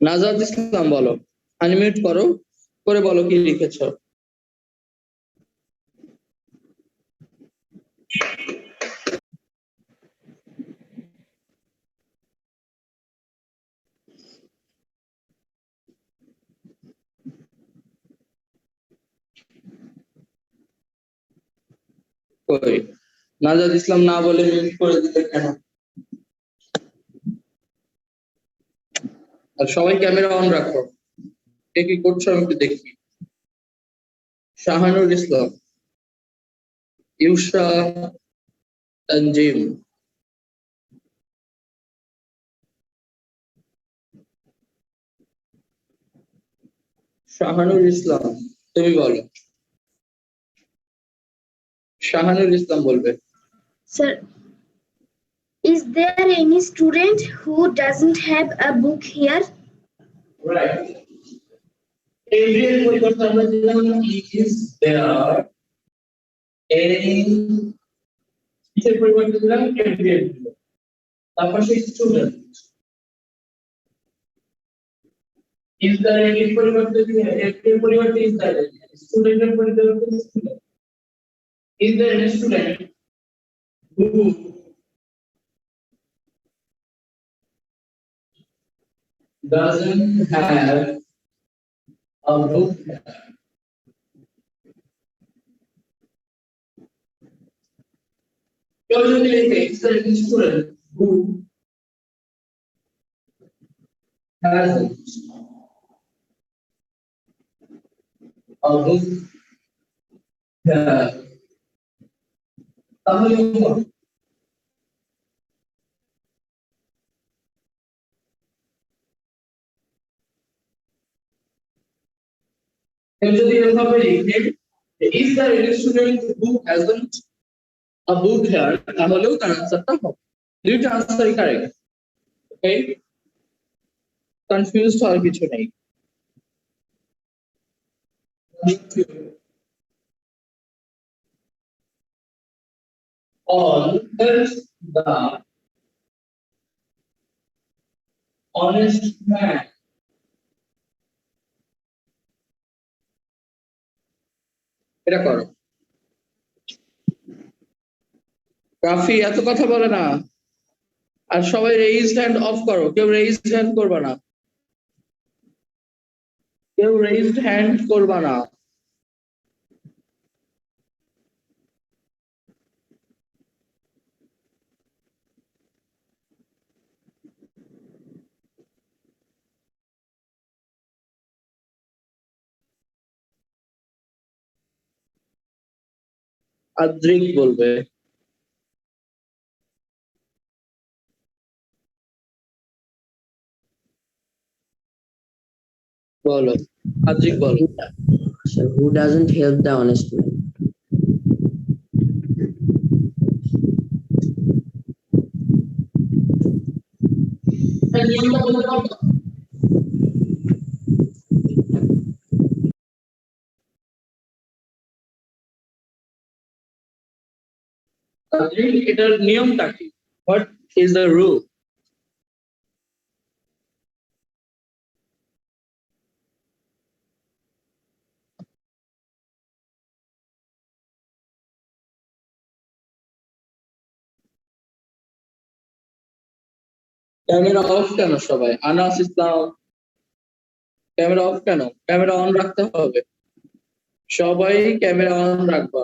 নাজাত ইসলাম বলো, আনমিউট করো, করে বলো কি লিখেছো। কই নাজাত ইসলাম না বলে মিউট করে দিতে কেন? আর সবাই ক্যামেরা অন রাখো, কে কি করছো আমি একটু দেখি। শাহানুর ইসলাম, ইউসা, তানজিম, শাহানুর ইসলাম, তুমি বলো। শাহানুর ইসলাম বলবে। Sir, is there any student who doesn't have a book here? Right. Every পরিবর্তন আমরা দিলাম is there any কিসের পরিবর্তন দিলাম every তারপর সেই স্টুডেন্ট is there any পরিবর্তন দিলাম every পরিবর্তন is there স্টুডেন্টের পরিবর্তন student is there any student who doesn't have a book? Usually is there any student who hasn't a book? তাহলে যদি এভাবে লিখে is there any student who hasn't a book here তাহলেও তার আনসারটা হবে। দুইটা আনসারই কারেক্ট। ওকে, কনফিউজ হওয়ার কিছু নেই। all else the honest man এটা করো। রাফি এত কথা বলে না, আর সবাই রেইজ হ্যান্ড অফ করো, কেউ রেইজ হ্যান্ড করবা না, কেউ রেইজ হ্যান্ড করবা না। আদ্রিক বলবে। বলো আদ্রিক বলো। Who doesn't help the honest man? নিয়মটা বলতে পারবো? আদ্রিক এটার নিয়মটা কি? What is the rule? Camera off কেন সবাই? আনাস ইসলাম, ক্যামেরা অফ কেন? ক্যামেরা অন রাখতে হবে, সবাই ক্যামেরা অন রাখবা।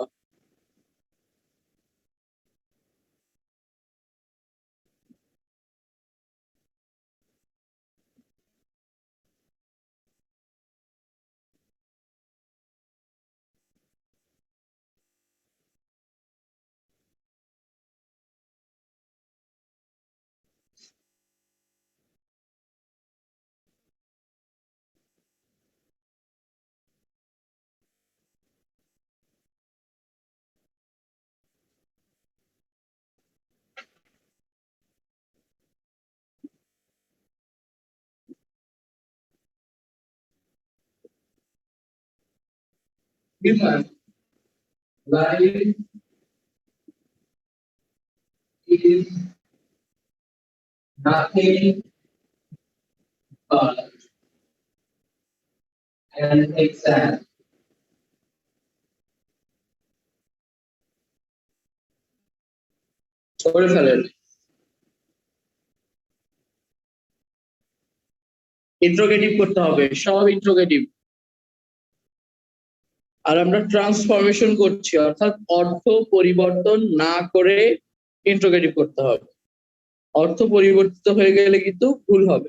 Human life is nothing but and exact. করে ফেলেন। ইন্ট্রোগেটিভ করতে হবে, সব ইন্ট্রোগেটিভ। আর আমরা ট্রান্সফরমেশন করছি, অর্থাৎ অর্থ পরিবর্তন না করে ইন্ট্রোগেটিভ করতে হবে। অর্থ পরিবর্তিত হয়ে গেলে কিন্তু ভুল হবে।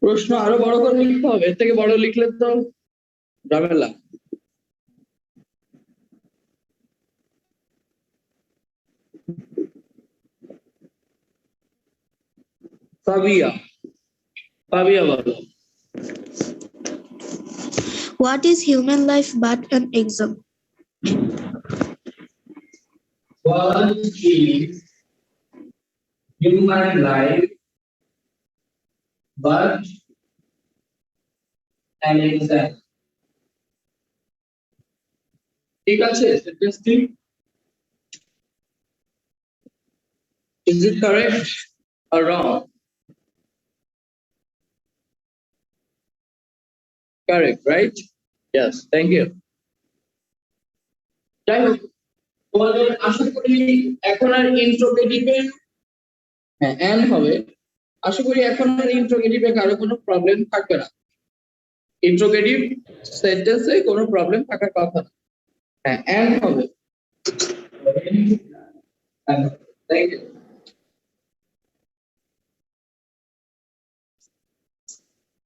প্রশ্ন আরো বড় করে লিখতে হবে, এর থেকে বড় লিখলে তো ঝামেলা। ফাবিয়া, ফাবিয়া বলো। What is human life but an exam? What is human life but an exam? ঠিক আছে সেন্টেন্সটি? Is it correct or wrong? Correct, right? Yes, thank you. যাই হোক, তোমাদের আশা করি এখন আর ইন্ট্রোগেটিভে এন্ড হবে, আশা করি এখন আর ইন্ট্রোগেটিভে কারো কোনো প্রবলেম থাকবে না। ইন্ট্রোগেটিভ সেন্টেন্সে কোনো প্রবলেম থাকার কথা না। হ্যাঁ, এন্ড হবে। Thank you.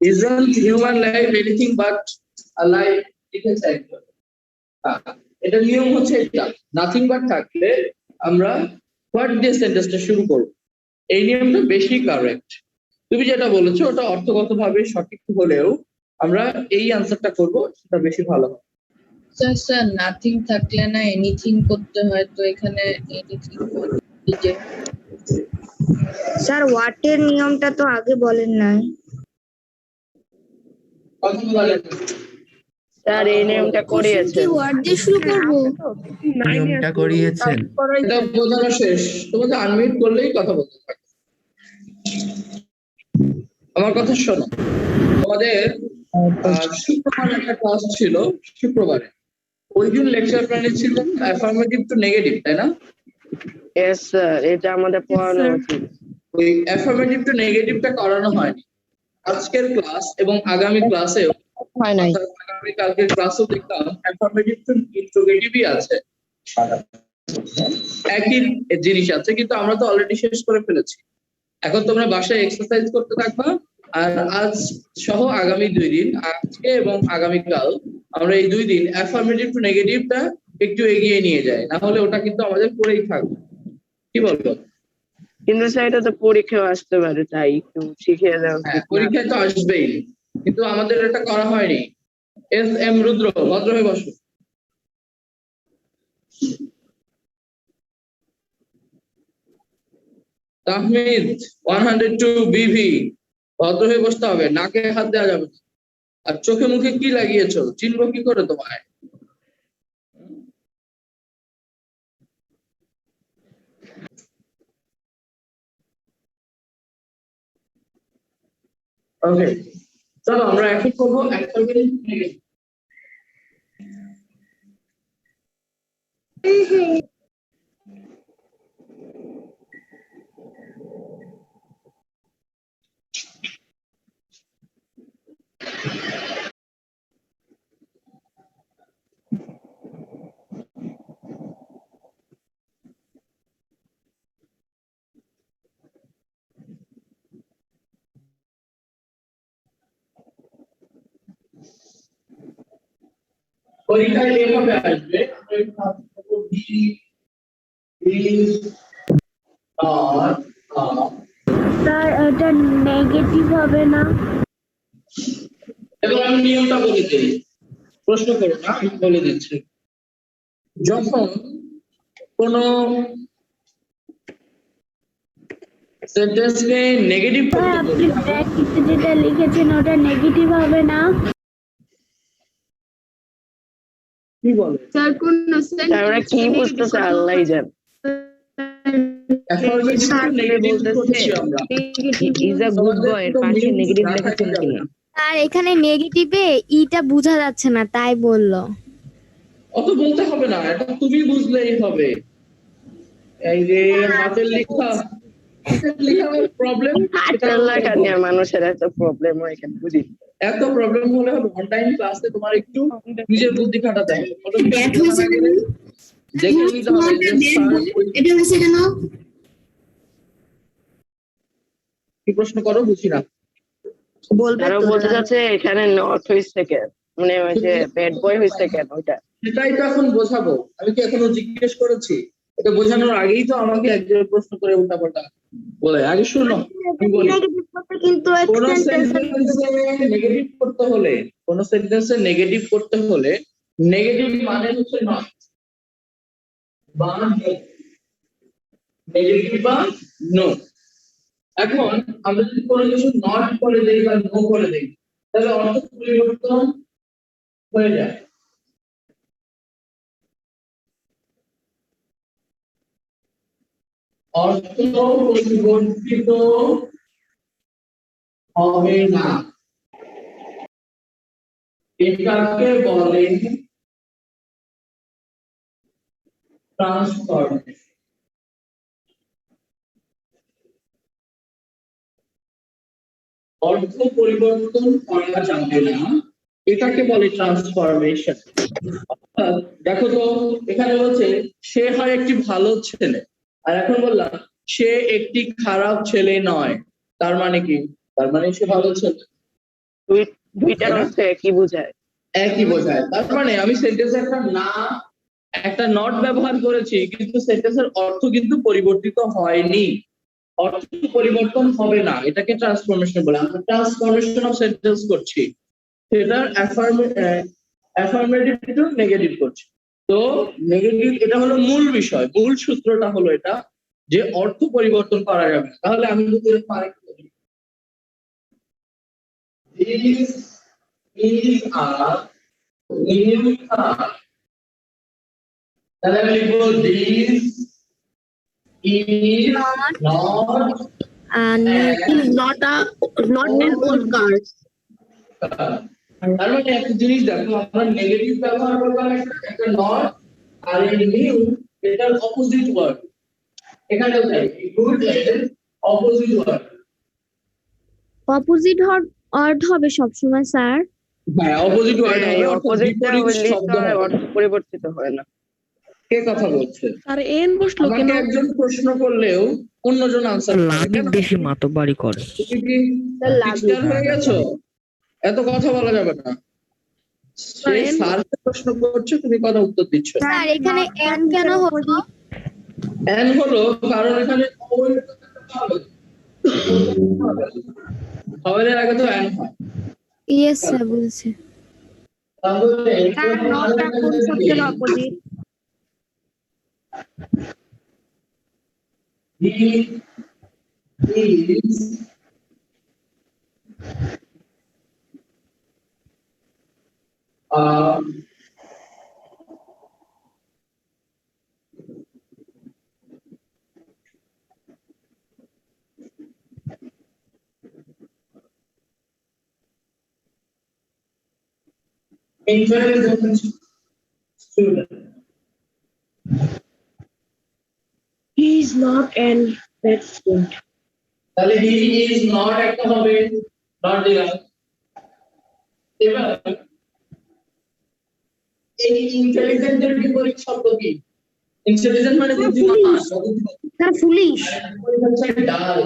Isn't human life anything but a life? ঠিক আছে, এটা নিয়ম হচ্ছে এটা, নাথিং বাট থাকলে আমরা হোয়াট দিয়ে সেন্টেন্সটা শুরু করব। এই নিয়মটা বেশি কারেক্ট। তুমি যেটা বলেছো ওটা অর্থগতভাবে সঠিক হলেও আমরা এই আনসারটা করব, সেটা বেশি ভালো হবে। স্যার নাথিং থাকলে না এনিথিং করতে হয়, তো এখানে এনিথিং স্যার ওয়াটের নিয়মটা তো আগে বলেন নাই। কথা বলেন। স্যার এই নিয়মটা করিয়েছেন। ওয়ার্ড দিয়ে শুরু করব? নিয়মটা করিয়েছেন। এটা বোঝানো শেষ, তোমাকে আনমিউট করলেই কথা বলতে থাকো। আমার কথা শোনো, তোমাদের শুক্রবার একটা ক্লাস ছিল, শুক্রবারে ওই দিন লেকচার প্ল্যানে ছিল অ্যাফার্মেটিভ টু নেগেটিভ, তাই না? ইয়েস স্যার, এটা আমাদের পড়ানো উচিত। ওই অ্যাফার্মেটিভ টু নেগেটিভটা করানো হয়নি আজকের ক্লাস এবং আগামী ক্লাসেও। হয় নাই। আগামী কালকের ক্লাসেও দেখলাম অ্যাফার্মেটিভ টু ইন্টারোগেটিভই আছে, একই জিনিস আছে, কিন্তু আমরা তো অলরেডি শেষ করে ফেলেছি। এখন তোমরা বাসায় এক্সারসাইজ করতে থাকবা, আর আজ সহ আগামী 2 দিন, আজকে এবং আগামীকাল, আমরা এই 2 দিন অ্যাফার্মেটিভ টু নেগেটিভটা একটু এগিয়ে নিয়ে যাই, না হলে ওটা কিন্তু আমাদের পড়েই থাকবে। কি বলবো? কিন্তু স্যার এটা তো পরীক্ষাও আসতে পারে, তাই একটু শিখিয়ে দেওয়া উচিত না? পরীক্ষায় তো আসবেই, কিন্তু আমাদের এটা করা হয়নি। এস এম রুদ্র, ভদ্র হয়ে বসো। তাহমিদ 102 বিভি, ভদ্র হয়ে বসতে হবে, নাকে হাত দেওয়া যাবে না। আর চোখে মুখে কি লাগিয়েছো, চিনবো কি করে তোমায়? ওকে, চলো আমরা এখন করবো অ্যাফার্মেটিভ নেগেটিভ। পরীক্ষায় এভাবে আসবে, স্যার এটা নেগেটিভ হবে না? এবং আমি নিয়মটা বলে দিই, প্রশ্ন করো না, আমি বলে দিচ্ছি। যখন কোন সেন্টেন্সকে নেগেটিভ স্যার করতে আপনি বলি, ব্র্যাকেটে যেটা লিখেছেন ওটা নেগেটিভ হবে না? কি বলে? স্যার কোন আমরা কি বুঝতেছে আল্লাহ জানে। অ্যাফার্মেটিভ টু নেগেটিভ করছি আমরা। ইজ আ গুড বয় এর পাশে নেগেটিভ লেখা কিনা? আর এখানে নেগেটিভে ইটা বোঝা যাচ্ছে না, তাই বললো। অত বলতে হবে না, এটা তুমি বুঝলেই হবে। এই যে হাতের লেখা, হাতের লেখা প্রবলেম, হাতের লেখা নিয়ে মানুষের এত প্রবলেম হয় কেন বুঝি? এত প্রবলেম হলে হবে? অনলাইন ক্লাসে তোমার একটু নিজের বুদ্ধি খাটাতে হবে। দেখে নিতে হবে যে এটা হয়েছে কেন? কি প্রশ্ন করো, বুঝি না। বলবে আরো তো বলতে যাচ্ছে এখানে নট হইছে কেন, মানে ওই যে ব্যাড বয় হইছে কেন ওইটা। সেটাই তো এখন বোঝাবো। আমি কি এখনো জিজ্ঞেস করেছি? এটা বোঝানোর আগেই তো আমাকে একজন প্রশ্ন করে উল্টাপাল্টা বলে। আগে শোনো, আমি বলি। নেগেটিভ করতে কিন্তু কোন সেন্টেন্সে নেগেটিভ করতে হলে, কোন সেন্টেন্সে নেগেটিভ করতে হলে, নেগেটিভ মানে হচ্ছে নট বা নেগেটিভ বা নো। এখন আমরা যদি কোনো কিছু নট করে দেই বা নো করে দেই, তাহলে অর্থ পরিবর্তন হয়ে যায়। অর্থ পরিবর্তিত হবে না, এটাকে বলে ট্রান্সফরমেশন। অর্থ পরিবর্তন করা যাবে না, এটাকে বলে ট্রান্সফরমেশন। দেখো তো, এখানে বলছে সে হয় একটি ভালো ছেলে, আর এখন বললাম সে একটি খারাপ ছেলে নয়। তার মানে কি? তার মানে সে ভালো ছেলে। দুইটার অর্থ একই বোঝায়। একই বোঝায়। তার মানে আমি সেন্টেন্সে একটা নট ব্যবহার করেছি, কিন্তু সেন্টেন্সের অর্থ কিন্তু পরিবর্তিত হয়নি। অর্থ পরিবর্তন হবে না, এটাকে ট্রান্সফরমেশন বলে। আমরা ট্রান্সফরমেশন অফ সেন্টেন্স করছি, সেটার অ্যাফার্মেটিভ টু নেগেটিভ করছি। তো নেগেটিভ, এটা হলো মূল বিষয়, মূল সূত্রটা হলো এটা যে অর্থ পরিবর্তন করা যাবে না। তাহলে আমি যদি These are new car. তাহলে আমি লিখবো this is not is not an old car. তার মানে একটা জিনিস দেখো, আমরা নেগেটিভ ব্যবহার করলাম একটা নট, আর এই নিউ এটার অপোজিট ওয়ার্ড। এখানেও তাই, গুড এর অপোজিট ওয়ার্ড। অপোজিট ওয়ার্ড হবে সবসময় স্যার। হ্যাঁ, অপোজিট ওয়ার্ড হ্যাঁ, হবে, এই অর্থাৎ অপোজিটটা বিপরীত হলে শব্দ তো হবে। অর্থ পরিবর্তিত হয় না। কে কথা বলছে? আর এন বসলো কেন? আমাকে একজন প্রশ্ন করলেও অন্যজন আনসার করে লাবিব কেন? বেশি মাতব্বারি করে। তুমি কি টিচার হয়ে গেছো? এত কথা বলা যাবে না। সে স্যারকে প্রশ্ন করছে, তুমি কথা উত্তর দিচ্ছ। স্যার এখানে এন কেন হলো? এন হলো কারণ এখানে ভাওয়েলের আগে তো এন হয়। ইয়েস স্যার বুঝেছি। তাহলে opposite? he is intelligent student. He is not an bad student. তাহলে he is not একটা হবে, not দিলাম। এবার এই ইন্টেলিজেন্টের বিপরীত শব্দ কি? ইন্টেলিজেন্ট মানে বুদ্ধিমান। Sir foolish. ডাল,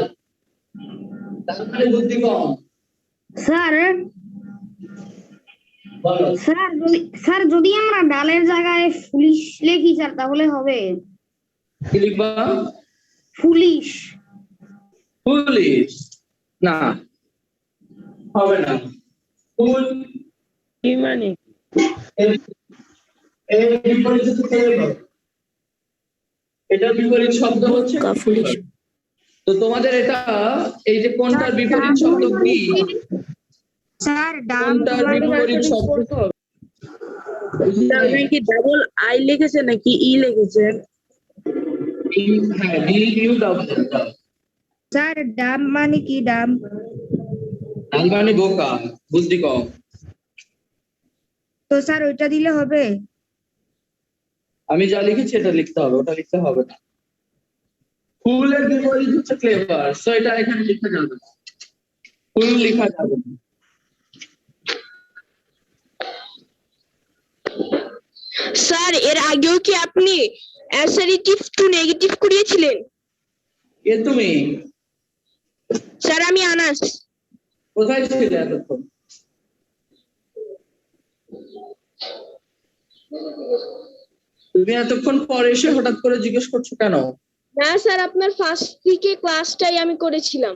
ডাল মানে বুদ্ধি কম। স্যার বলো। স্যার যদি আমরা ডালের জায়গায় ফুলিশ লিখি স্যার তাহলে হবে কি লিখবা? ফুলিশ। ফুলিশ না, হবে না। ফুল কি মানে? এর বিপরীত হচ্ছে এটার বিপরীত শব্দ হচ্ছে ফুলিশ। তো তোমাদের এটা এই যে কোনটার বিপরীত শব্দ কি? স্যার কোনটার বিপরীত শব্দ? আপনি কি ডাবল আই লিখেছেন নাকি ই লিখেছেন? হ্যাঁ, D U double. Sir Dam মানে কি? ডাম ডাল মানে বোকা, বুদ্ধি কম। তো স্যার ওইটা দিলে হবে? আমি যা লিখেছি এটা লিখতে হবে, ওটা লিখতে হবে না। ফুলের বিপরীত হচ্ছে ক্লেভার, সো এটা এখানে লেখা যাবে না, ফুল লেখা যাবে না। স্যার এর আগেও কি আপনি অ্যাসারিটিভ টু নেগেটিভ করিয়েছিলেন? কে তুমি? স্যার আমি আনাস। কোথায় ছিলে এতক্ষণ? তুমি এতক্ষণ পরে এসে হঠাৎ করে জিজ্ঞেস করছো কেন? না স্যার আপনার ফার্স্ট থেকে ক্লাসটাই আমি করেছিলাম।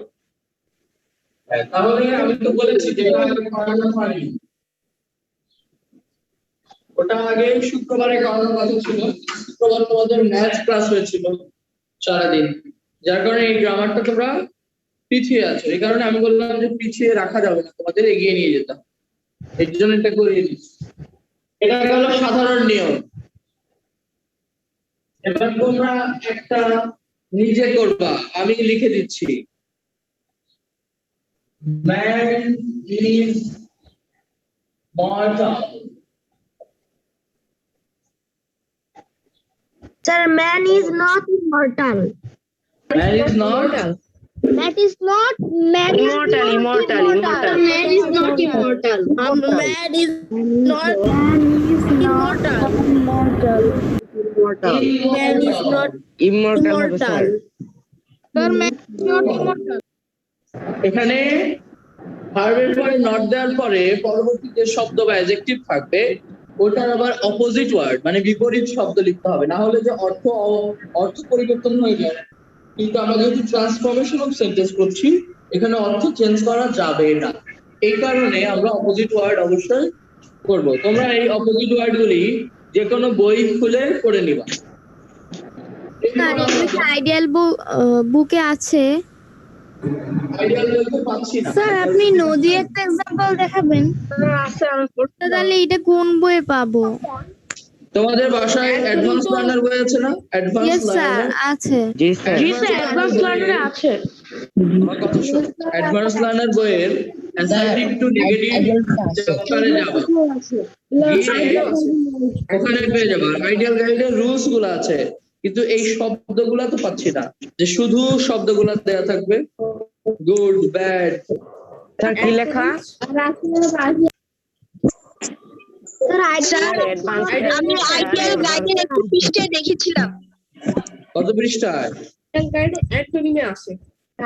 তাহলে আমি তো বলেছি যে এটা আগে করানো হয়নি। ওটা আগে শুক্রবারে করানোর কথা ছিল। শুক্রবার তোমাদের ম্যাথ ক্লাস হয়েছিল সারাদিন, যার কারণে এই গ্রামারটা তোমরা পিছিয়ে আছো। এই কারণে আমি বললাম যে পিছিয়ে রাখা যাবে না, তোমাদের এগিয়ে নিয়ে যেতে হবে। এর জন্য এটা করিয়ে দিচ্ছি। এটা গেল সাধারণ নিয়ম। এবার তোমরা একটা নিজে করবা, আমি লিখে দিচ্ছি। Man is mortal. Sir man is not immortal. Man is not. That is not man is Immortal, not immortal, immortal. Man is not immortal. Man is not immortal. Man is not immortal হবে sir. Sir, man is not immortal. এখানে ভার্বের পরে not দেওয়ার পরে পরবর্তী যে শব্দ বা অ্যাডজেক্টিভ থাকবে ওটার আবার অপোজিট ওয়ার্ড মানে বিপরীত শব্দ লিখতে হবে, না হলে যে অর্থ পরিবর্তন হয়ে যায়। কিন্তু আমরা যেহেতু ট্রান্সফরমেশন অফ সেন্টেন্স করছি, এখানে অর্থ চেঞ্জ করা যাবে না। এই কারণে আমরা অপোজিট ওয়ার্ড অবশ্যই করব। তোমরা এই অপোজিট ওয়ার্ড গুলি যে কোনো বই খুলে পড়ে নিবা। স্যার আইডিয়াল বুকে আছে। আইডিয়াল বলতে পাচ্ছি না। স্যার আপনি নদী একটা এক্সাম্পল দেখাবেন? তাহলে এটা কোন বইয়ে পাবো? তোমাদের বাসায় অ্যাডভান্স লার্নার বই আছে না? অ্যাডভান্স ইয়েস স্যার লার্নার আছে। জি স্যার। অ্যাডভান্স লার্নারে আছে। আমার কথা শোনো, অ্যাডভান্স লার্নার বইয়ের অ্যাসার্টিভ টু নেগেটিভ চ্যাপ্টারে যাবা, গিয়ে ওখানে পেয়ে যাবা আইডিয়াল গাইডের রুলস গুলো আছে। কিন্তু এই শব্দগুলা তো পাচ্ছি না, যে শুধু শব্দগুলা দেয়া থাকবে, গুড, ব্যাড। স্যার কি লেখা? স্যার আমি আইডিয়াল গাইডের একটা পৃষ্ঠায় দেখেছিলাম। কত পৃষ্ঠায়?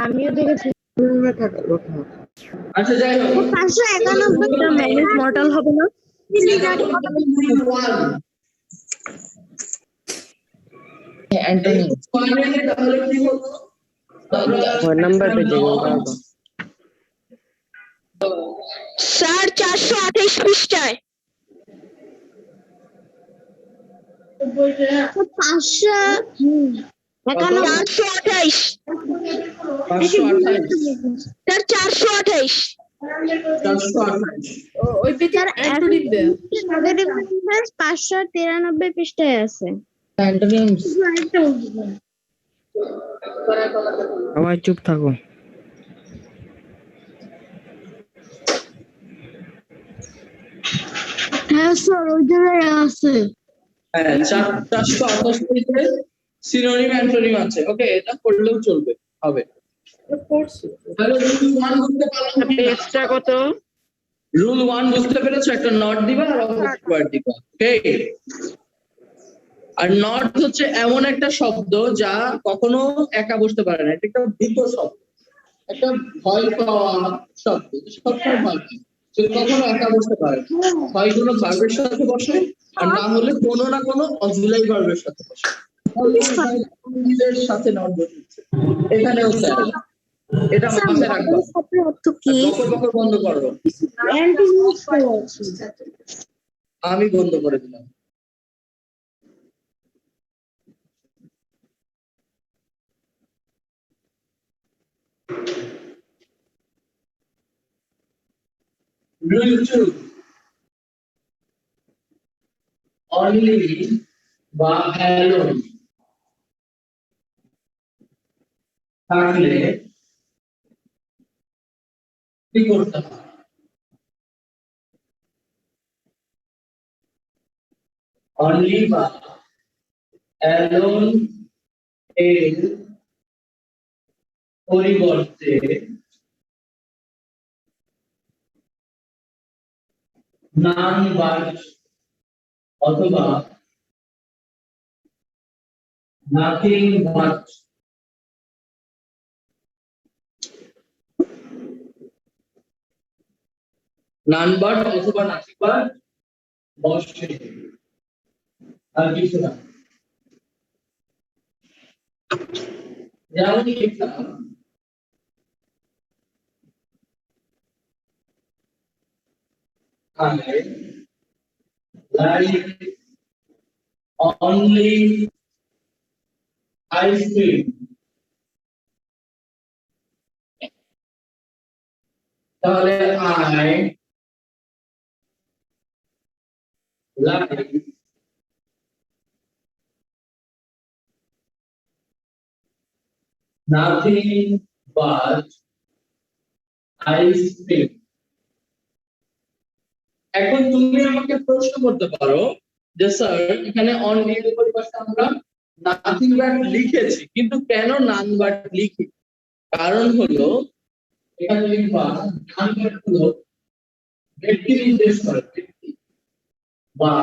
আমিও দেখেছি। আচ্ছা, যাই হোক, 591 ম্যানেজ মর্টাল হবে না? অ্যান্টনি Finally, তাহলে কি হলো? ওই নাম্বার পেজে গেল। স্যার 428 পৃষ্ঠায়। 428 স্যার 428 593 পৃষ্ঠায় আছে। অ্যান্টনিমস সবাই চুপ থাকো। হ্যাঁ স্যার ওই জায়গায় আছে। হ্যাঁ, 488 সিনোনিম অ্যান্টোনিম আছে। ওকে, এটা পড়লেও চলবে, হবে। তাহলে রুল 1 বুঝতে পারলাম। এক্সট্রা কত? রুল 1 বুঝতে পেরেছো? একটা নট দিবা আর অপোজিট ওয়ার্ড দিবা। ওকে, আর নট হচ্ছে এমন একটা শব্দ যা কখনো একা বসতে পারে না, এটা একটা ভীত শব্দ, একটা ভয় পাওয়া শব্দ, সবসময় ভয় পায়, সে কখনো একা বসতে পারে না। হয় কোনো ভার্বের সাথে বসে, আর না হলে কোনো না কোনো অক্সিলারি ভার্বের সাথে বসে। নিজের সাথে নট বসেছে এখানেও স্যার, এটা মাথায় রাখবা। অর্থ কি? বকর বকর বন্ধ করো, আমি বন্ধ করে দিলাম। Rule 2, only বা alone থাকলে কি করতে হয়? only বা alone এর পরিবর্তে none but অথবা nothing but none but অথবা nothing but বসে, আর কিছু না। যেমন লিখলাম I like only ice cream. তাহলে I like nothing but ice cream. এখন তুমি আমাকে প্রশ্ন করতে পারো যে স্যার এখানে অনলি এর পরিবর্তে আমরা নাথিং বাট লিখেছি, কিন্তু কেন নান বাট লিখি? কারণ হলো এখানে লিখবা নান বাট হলো ব্যক্তি নির্দেশ করে, ব্যক্তি বা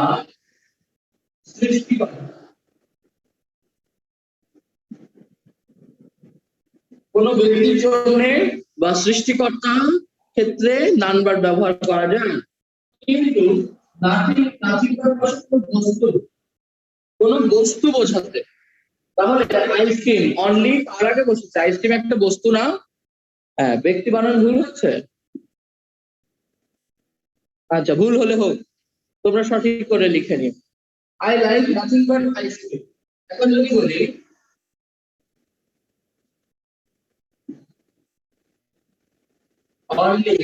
সৃষ্টিকর্তা। কোন ব্যক্তির জন্য বা সৃষ্টিকর্তা ক্ষেত্রে নান বাট ব্যবহার করা যায়, কিন্তু নাথিং বাট বস্তু, কোন বস্তু বোঝাতে। তাহলে আইসক্রিম অনলি তার আগে বসেছে, আইসক্রিম একটা বস্তু না? হ্যাঁ, ব্যক্তি বানান ভুল হচ্ছে। আচ্ছা, ভুল হলে হোক, তোমরা সঠিক করে লিখে নিও। I like nothing but ice cream. এখন যদি বলি only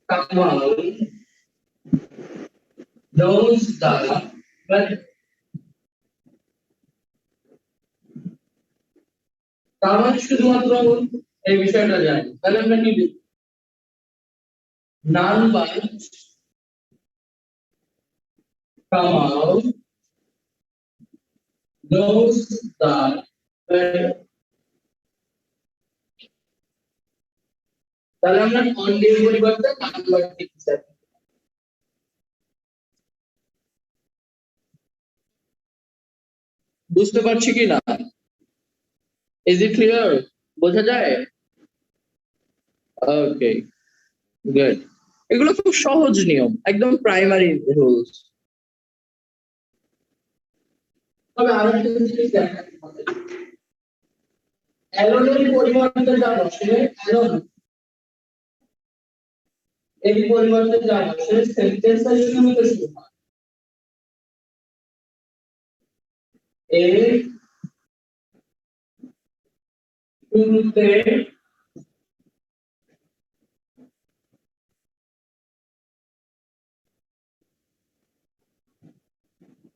Kamal knows the weather. Kamal শুধুমাত্র এই বিষয়টা জানে, তাহলে আমরা কি লিখব? None but come out knows the better. তাহলে আমরা only এর পরিবর্তে নাম্বার দিচ্ছি। বুঝতে পারছি কি না? Is it clear? বোঝা যায়? ওকে, গুড। এগুলো খুব সহজ নিয়ম, একদম প্রাইমারি রুলস। তবে আরেকটা জিনিস দেখা হবে, অ্যালোনের পরিবর্তে যা বসে অ্যালোন, এর পরিবর্তে যা বসে সেন্টেন্সের শুরুতে শুরু হয়। এর শুরুতে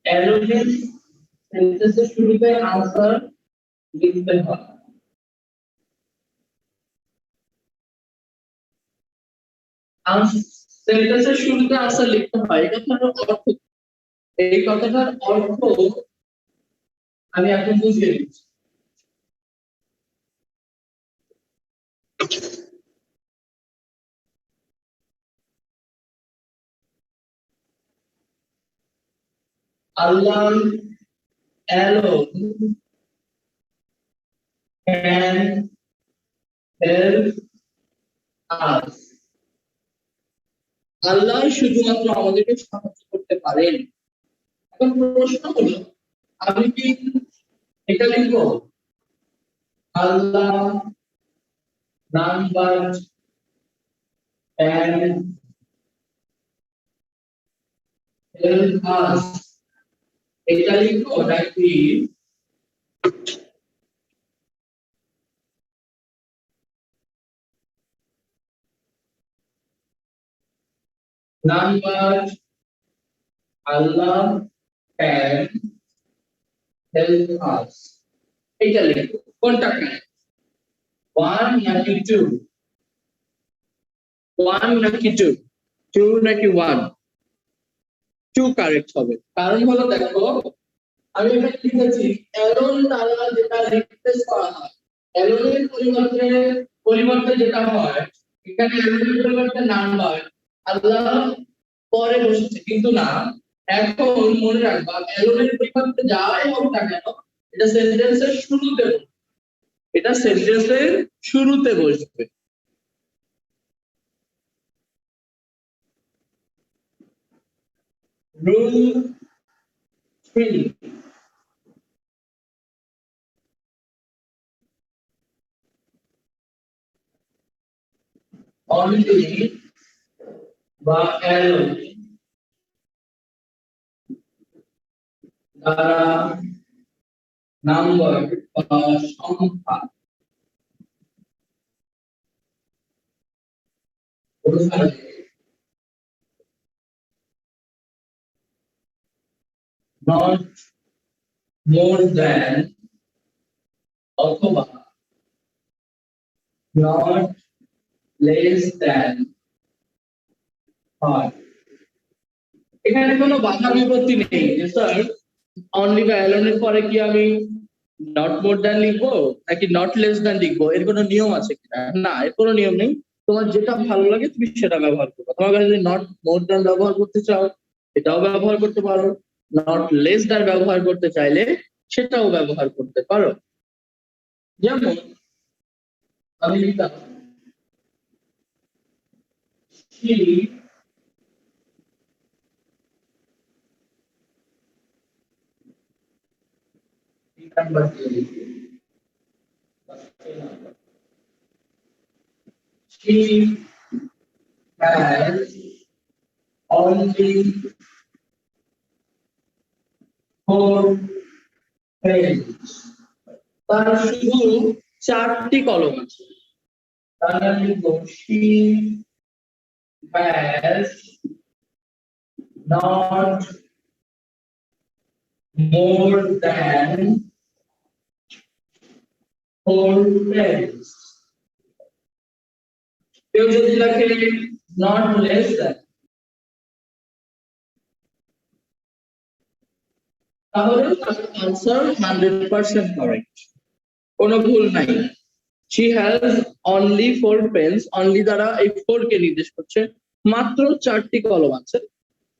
অ্যালোনের সেন্টেন্সের শুরুতে আনসার লিখতে হয়। সেন্টেন্সের শুরুতে আনসার লিখতে হয়, এই কথাটার অর্থ আমি এখন বুঝিয়ে দিচ্ছি। Allah alone can help us. আল্লাহ শুধুমাত্র আমাদেরকে সাহায্য করতে পারেন। এখন প্রশ্ন হলো, আমি কি এটা লিখবো আল্লাহ নাম্বার can help us, এটা লিখবো নাকি number Allah can help us, এটা লিখবো? কোনটা কারেক্ট, 1 নাকি 2? 1 নাকি 2? 2 নাকি 1? 2 কারেক্ট হবে। কারণ হলো দেখো, আমি এখানে লিখেছি অ্যালোন দ্বারা যেটা রিপ্লেস করা হয়, অ্যালোনের পরিবর্তে যেটা হয়, এখানে অ্যালোনের পরিবর্তে নাম্বার আল্লাহ পরে বসেছে, কিন্তু না, এখন মনে রাখবা অ্যালোনের পরিবর্তে যাই হোক না কেন, এটা সেন্টেন্সের শুরুতে বসবে, এটা সেন্টেন্সের শুরুতে বসবে। রুল 3, only বা alone দ্বারা নাম্বার বা সংখ্যা বোঝায় not more than অথবা not less than 5। এখানে কোনো বাধা বিপত্তি নেই যে স্যার অনলি বা অ্যালোনের পরে কি আমি নট মোর দ্যান লিখবো নাকি নট লেস দ্যান লিখবো, এর কোনো নিয়ম আছে কিনা? না, এর কোনো নিয়ম নেই। তোমার যেটা ভালো লাগে তুমি সেটা ব্যবহার করবে। তোমার কাছে যদি নট মোর দ্যান ব্যবহার করতে চাও এটাও ব্যবহার করতে পারো, নট লেস দ্যান ব্যবহার করতে চাইলে সেটাও ব্যবহার করতে পারো। যেমন আমি লিখলাম she number she has only 4 pages, তার শুধু 4টি কলম আছে। তাহলে লিখব she has not more than 4 pages। কেউ যদি লেখে not less than, তাহলে আনসার 100% কারেক্ট, কোনো ভুল নাই। She has only 4 pens, only দ্বারা এই 4 কে নির্দেশ করছে, মাত্র 4টি কলম আছে।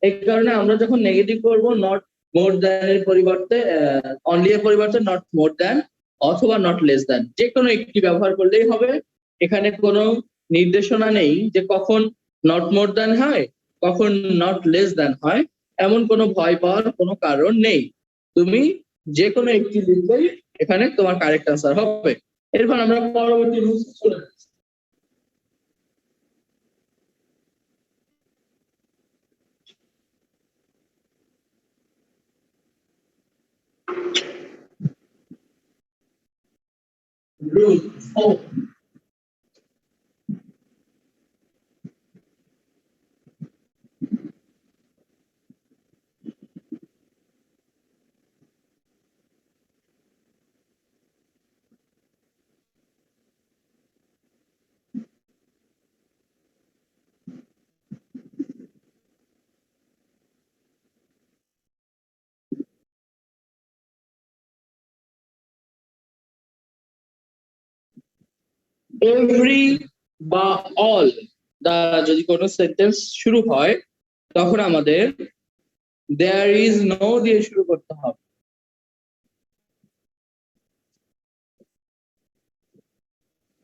এই কারণে আমরা যখন নেগেটিভ করব নট মোর দ্যান এর পরিবর্তে অনলি এর পরিবর্তে নট মোর দ্যান অথবা নট লেস দ্যান যে কোনো একটি ব্যবহার করলেই হবে। এখানে কোনো নির্দেশনা নেই যে কখন নট মোর দ্যান হয়, কখন নট লেস দ্যান হয়, এমন কোনো ভয় পাওয়ার কোনো কারণ নেই। তুমি যে কোনো একটি লিখলেই এখানে তোমার কারেক্ট আনসার হবে। এরপর আমরা পরবর্তী রুলস চলে যাচ্ছি। Rule 4. Every বা all দ্বারা যদি কোনো সেন্টেন্স শুরু হয় তখন আমাদের there is no দিয়ে শুরু করতে হবে।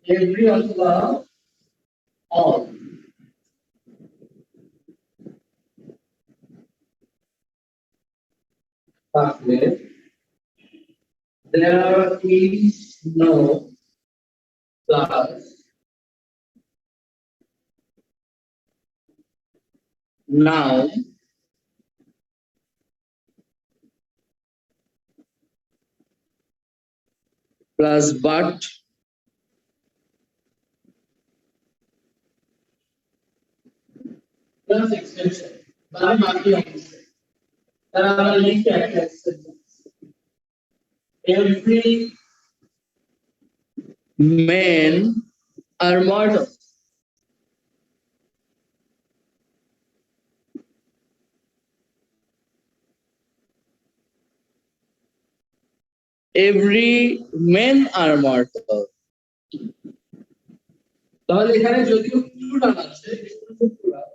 Every অথবা all। তাহলে there is no plus noun plus but plus extension মানে বাকি অংশ তারা আমরা লিখে একটা sentence. Every men are mortal। Every men are mortal। তাহলে এখানে যদিও প্লুরাল আছে plural,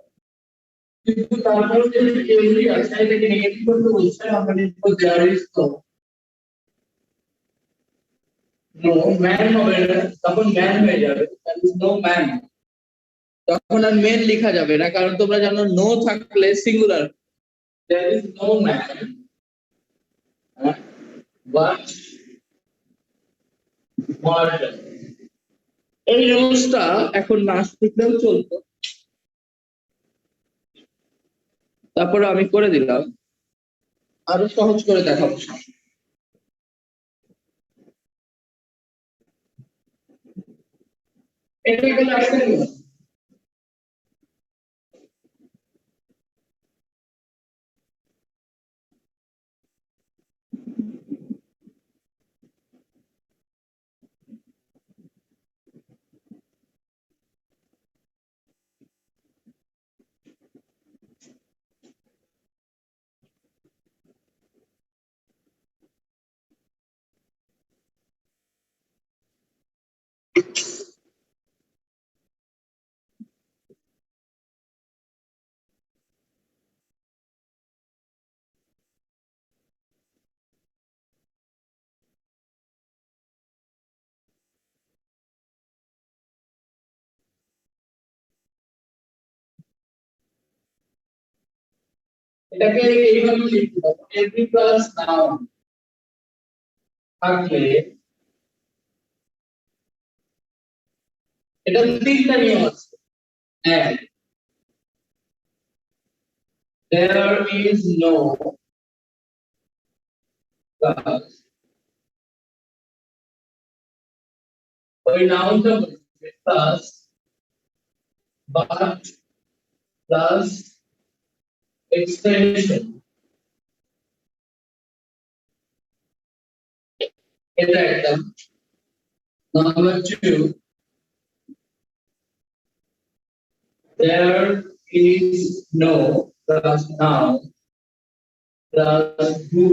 কিন্তু তারপরে যে every আছে এটাকে নেগেটিভ করতে বলছে, আমরা লিখব there is no man হবে না, তখন ম্যান হয়ে যাবে, there is no man। তখন আর মেন লেখা যাবে না, কারণ তোমরা জানো নো থাকলে singular, there is no man but mortal। এই রুলসটা এখন না শিখলেও চলতো, তারপরে আমি করে দিলাম, আরো সহজ করে দেখাবো। এটা গেলে আসলে এটাকে এইভাবে লিখতে হবে, every plus noun থাকলে এটা তিনটা নিয়ম আছে। এক, there is no plus ওই নাউনটা বলছে প্লাস but plus extension। এটা একটা। Number 2, there is no plus noun plus who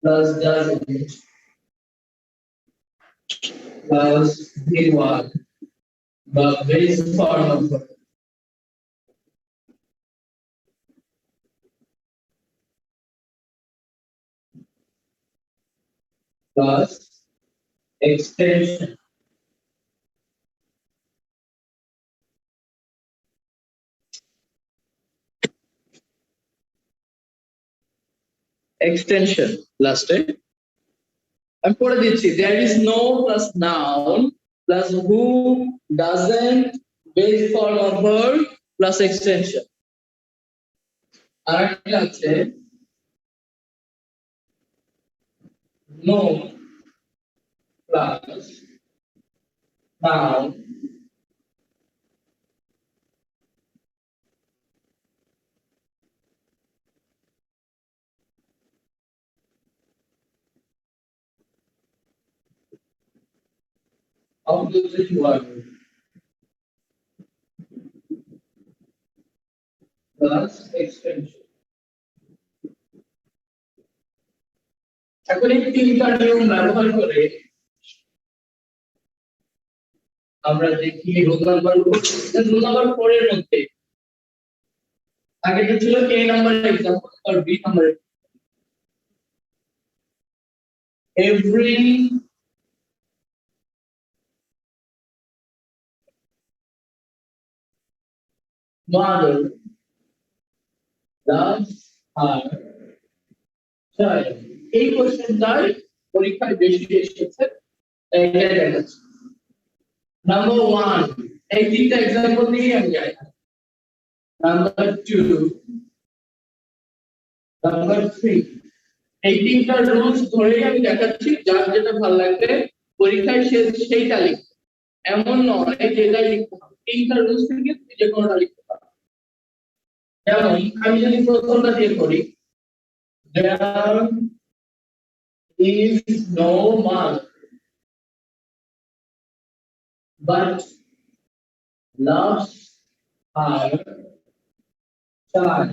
plus doesn't plus V1 the base form of verb plus extension last time I'm put this there is no plus noun plus who doesn't base form of verb plus extension আরেকটা আছে no plus noun opposite word plus extension এখন এই তিনটা নিয়ম ব্যবহার করে আমরা দেখি রোল নাম্বার 4 এর মধ্যে আগেটা ছিল a নাম্বার एग्जांपल আর b number every mother loves her child এই কোশ্চেনটাই পরীক্ষায় বেশি এসেছে এইটা দেখাচ্ছি নাম্বার 1 এই তিনটা एग्जांपल নিয়ে আমি যাই নাম্বার 2 নাম্বার 3 এই তিনটা রুলস ধরেই আমি দেখাচ্ছি যার যেটা ভালো লাগবে পরীক্ষায় সেইটা লিখবে এমন নয় যেটা লিখতে হবে তিনটা রুলস থেকে যে কোনোটা লিখতে পারো যেমন আমি যদি প্রথমটা দিয়ে করি there is no mother but loves her child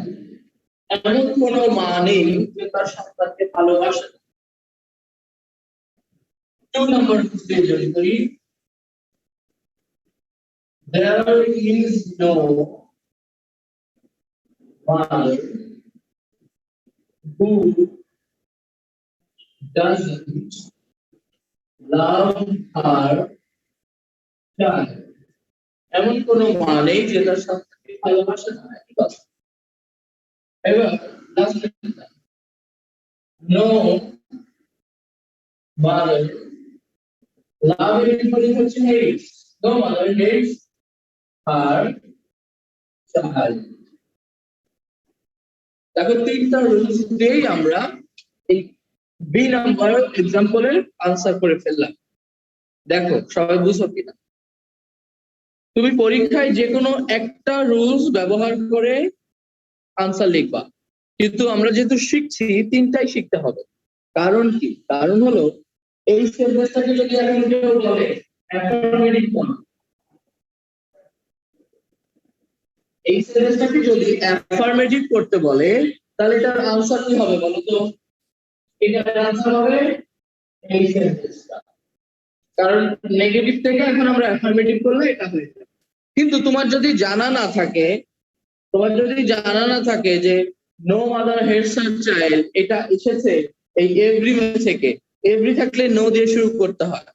এমন কোনো মা নেই যে তার সন্তানকে ভালোবাসে না 2 নম্বর দিয়ে যদি করি there is no mother who doesn't love her child এমন কোনো মা নেই যে তার সন্তানকে ভালোবাসে না কি কথা এবার last no mother love everybody হচ্ছে hates no mother hates her child দেখো তিনটা রুলস দিয়েই আমরা এই বি নাম্বার एग्जांपल-এর आंसर করে ফেললাম দেখো সবাই বুঝছো কিনা তুমি পরীক্ষায় যে কোনো একটা রুলস ব্যবহার করে आंसर লিখবা কিন্তু আমরা যেহেতু শিখছি তিনটাই শিখতে হবে কারণ কি কারণ হলো এই সেন্টেন্সটাকে যদি এখন কেউ বলে অ্যাফার্মেটিভ ফর্ম এই সেন্টেন্সটাকে যদি অ্যাফার্মেটিভ করতে বলে তাহলে এটার आंसर কি হবে বলো তো এটার आंसर হবে এই সেন্টেন্সটা কারণ নেগেটিভ থেকে এখন আমরা অ্যাফার্মেটিভ করলে এটা হয়ে যাবে কিন্তু তোমার যদি জানা না থাকে যে no mother hates her child এটা এসেছে এই এভরি থেকে এভরি থাকলে নো দিয়ে শুরু করতে হয়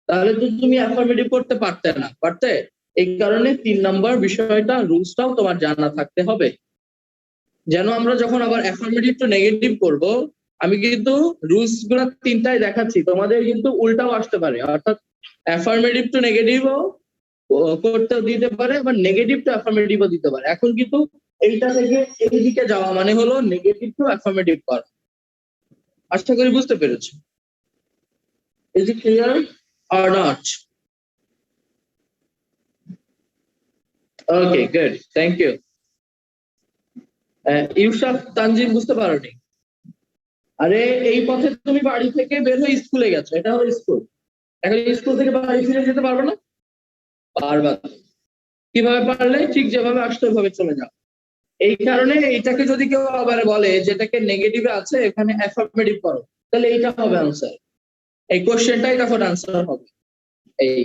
তাহলে তো তুমি অ্যাফার্মেটিভ করতে পারতে এই কারণে 3 নাম্বার বিষয়টা রুলসটাও তোমার জানা থাকতে হবে যেন আমরা যখন আবার অ্যাফার্মেটিভ টু নেগেটিভ করব আমি কিন্তু রুলস গুলো তিনটাই দেখাচ্ছি তোমাদের কিন্তু উল্টাও আসতে পারে অর্থাৎ অ্যাফার্মেটিভ টু নেগেটিভও করতে দিতে পারে আবার নেগেটিভ টু অ্যাফার্মেটিভও দিতে পারে এখন কিন্তু এইটা থেকে এই দিকে যাওয়া মানে হলো নেগেটিভ টু অ্যাফার্মেটিভ করা আশা করি বুঝতে পেরেছো is it clear or not okay good thank you Yusuf Tanzim বুঝতে পারোনি আরে এই পথে তুমি বাড়ি থেকে বের হয়ে স্কুলে গেছো এটা হলো স্কুল এখন স্কুল থেকে বাড়ি ফিরে যেতে পারবে না পারবা কিভাবে পারলে ঠিক যেভাবে আসতে ওইভাবে চলে যাও এই কারণে এইটাকে যদি কেউ আবার বলে যেটাকে নেগেটিভে আছে এখানে অ্যাফার্মেটিভ করো তাহলে এইটা হবে আনসার, এই কোশ্চেনটাই তখন আনসার হবে। এই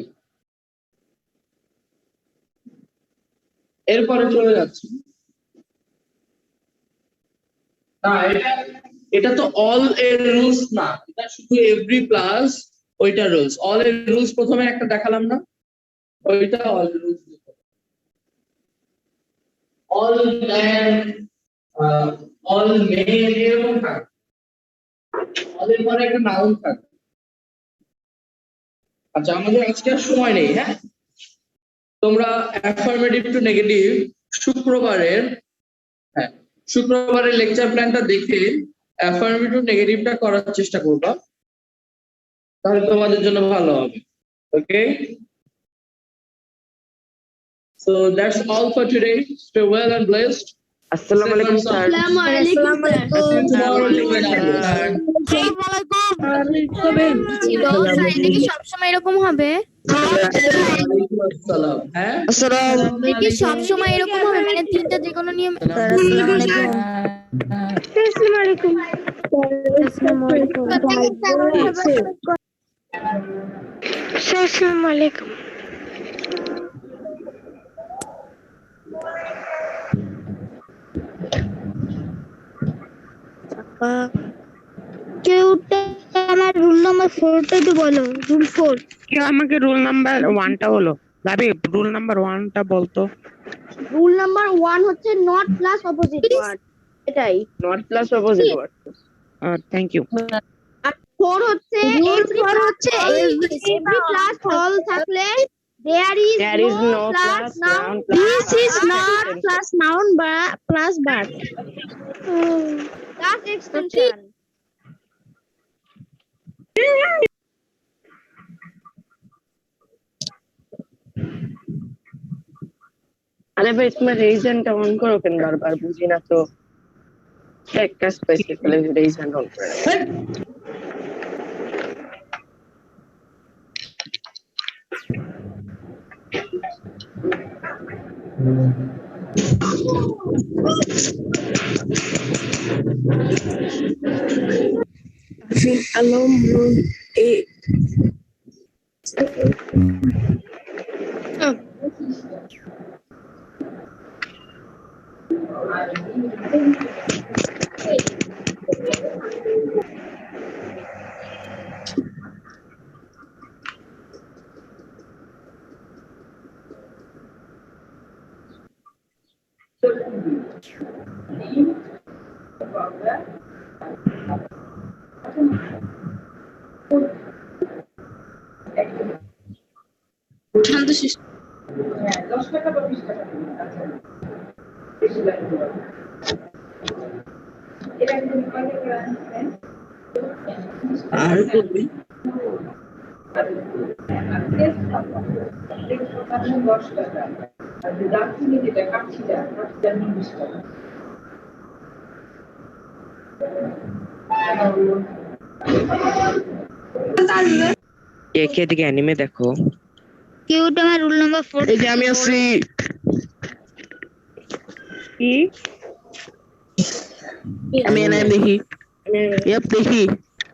এরপরে চলে যাচ্ছি, না এটা তো অল এর রুলস না, এটা শুধু এভরি প্লাস ওইটা রুলস। অল এর রুলস প্রথমে একটা দেখালাম না, ওইটা all rules. All man, all men এরকম থাকে, অল এর পরে একটা নাউন থাকে। আচ্ছা, আমাদের আজকে আর সময় নেই, হ্যাঁ তোমরা অ্যাফার্মেটিভ টু নেগেটিভ শুক্রবারের লেকচার প্ল্যানটা দেখে অ্যাফার্মেটিভ টু নেগেটিভটা করার চেষ্টা করবা, তাহলে তোমাদের জন্য ভালো হবে। ওকে, so that's all for today. Stay well and blessed. আসসালামু আলাইকুম স্যার। আসসালামু আলাইকুম sir. Tomorrow you will have this. Sir এটা কি সবসময় এরকম হবে? ওয়ালাইকুম আসসালাম। হ্যাঁ এটা কি সবসময় এরকম হবে, মানে তিনটা যে কোনো নিয়ম? আসসালামু আলাইকুম। আসসালামু আলাইকুম। আসসালামু আলাইকুম। কেউ আমার রুল নাম্বার 4টা তো বলো, রুল 4। কেউ আমাকে রুল নাম্বার 1টা বলো। ভাবি রুল নাম্বার 1টা বলতো। রুল নাম্বার 1 হচ্ছে নট প্লাস অপোজিট ওয়ার্ড, এটাই। Not plus opposite word. Thank you. আর 4 হচ্ছে এভরি প্লাস অল থাকলে there is no plus noun. This is not plus noun but plus verb. That's extension. আরে ভাই তুমি রেজনটা on করো কেন বারবার, বুঝি না তো। একটা স্পেসিফিক্যালি রেজন অন করে। আর করবি একে দিকে অ্যানিমে দেখো। কেউ আমার রুল নাম্বার 4 এই যে আমি আছি। কি আমি অ্যানিমে দেখি। ইয়েপ দেখি।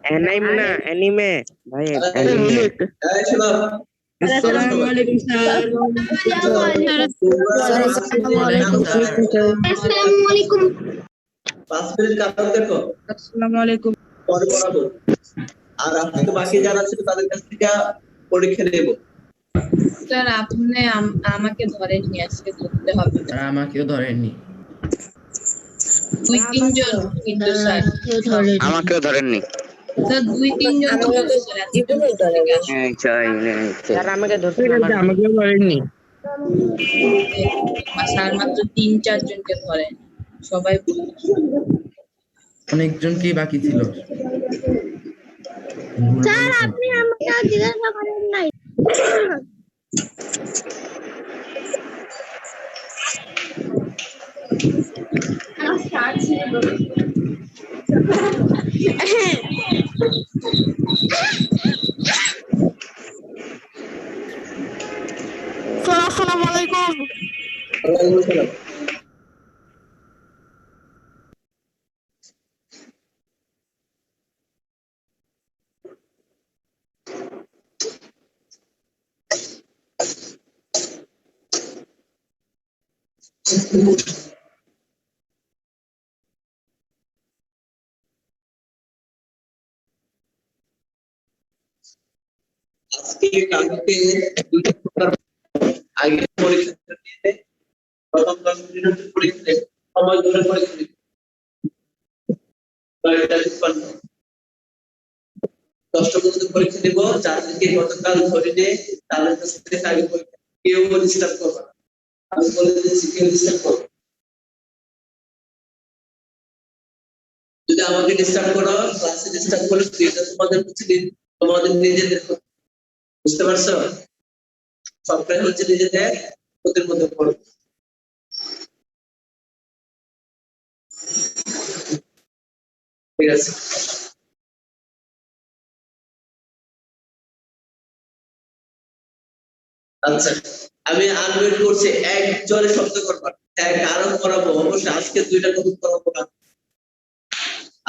অ্যানিমে না অ্যানিমে ভাই, অ্যানিমে। আসসালামু আলাইকুম স্যার। আসসালামু আলাইকুম। 5 মিনিট কাটাও দেখো, আসসালামু আলাইকুম। পরে পড়াবো। আর আপনাকে বাকি যারা ছিল তাদের কাছ থেকে পরীক্ষা নেব। স্যার আপনি আমাকে ধরেননি, আজকে ধরতে হবে। আর আমাকেও ধরেননি। 2-3 জন কিন্তু স্যার আমাকেও ধরেননি। স্যার 2-3 জন ছিল স্যার, আজকে থেকে আসে। স্যার আমাকে ধরতে আমাকেও ধরেননি। স্যার মাত্র 3-4 জনকে ধরেন, সবাই অনেকজনকেই বাকি ছিল। স্যার আপনি আমাকে জিজ্ঞাসা করেন নাই। আসসালামু আলাইকুম। ওয়ালাইকুম আসসালাম। আজকে কালকে দুটো প্রকার আগে পরীক্ষা দিয়ে প্রথম 10 মিনিটের পরীক্ষা সময় ধরে পরীক্ষা দিতে 10টা পর্যন্ত পরীক্ষা দিব যাদেরকে গতকাল ধরে তাদের কাছ থেকে আগে পরীক্ষা কেউ ডিস্টার্ব করবে না আমি বলে দিচ্ছি কেউ ডিস্টার্ব করবে যদি আমাকে ডিস্টার্ব করো ক্লাসে ডিস্টার্ব করলে এটা তোমাদের হচ্ছে তোমাদের নিজেদের বুঝতে পারছো সবটাই হচ্ছে নিজেদের ওদের মধ্যে পড়ো ঠিক আছে আচ্ছা আমি আনমিউট করছি এক জোরে শব্দ করবা এক আরো করাবো অবশ্যই আজকে দুইটা টপিক করাবো না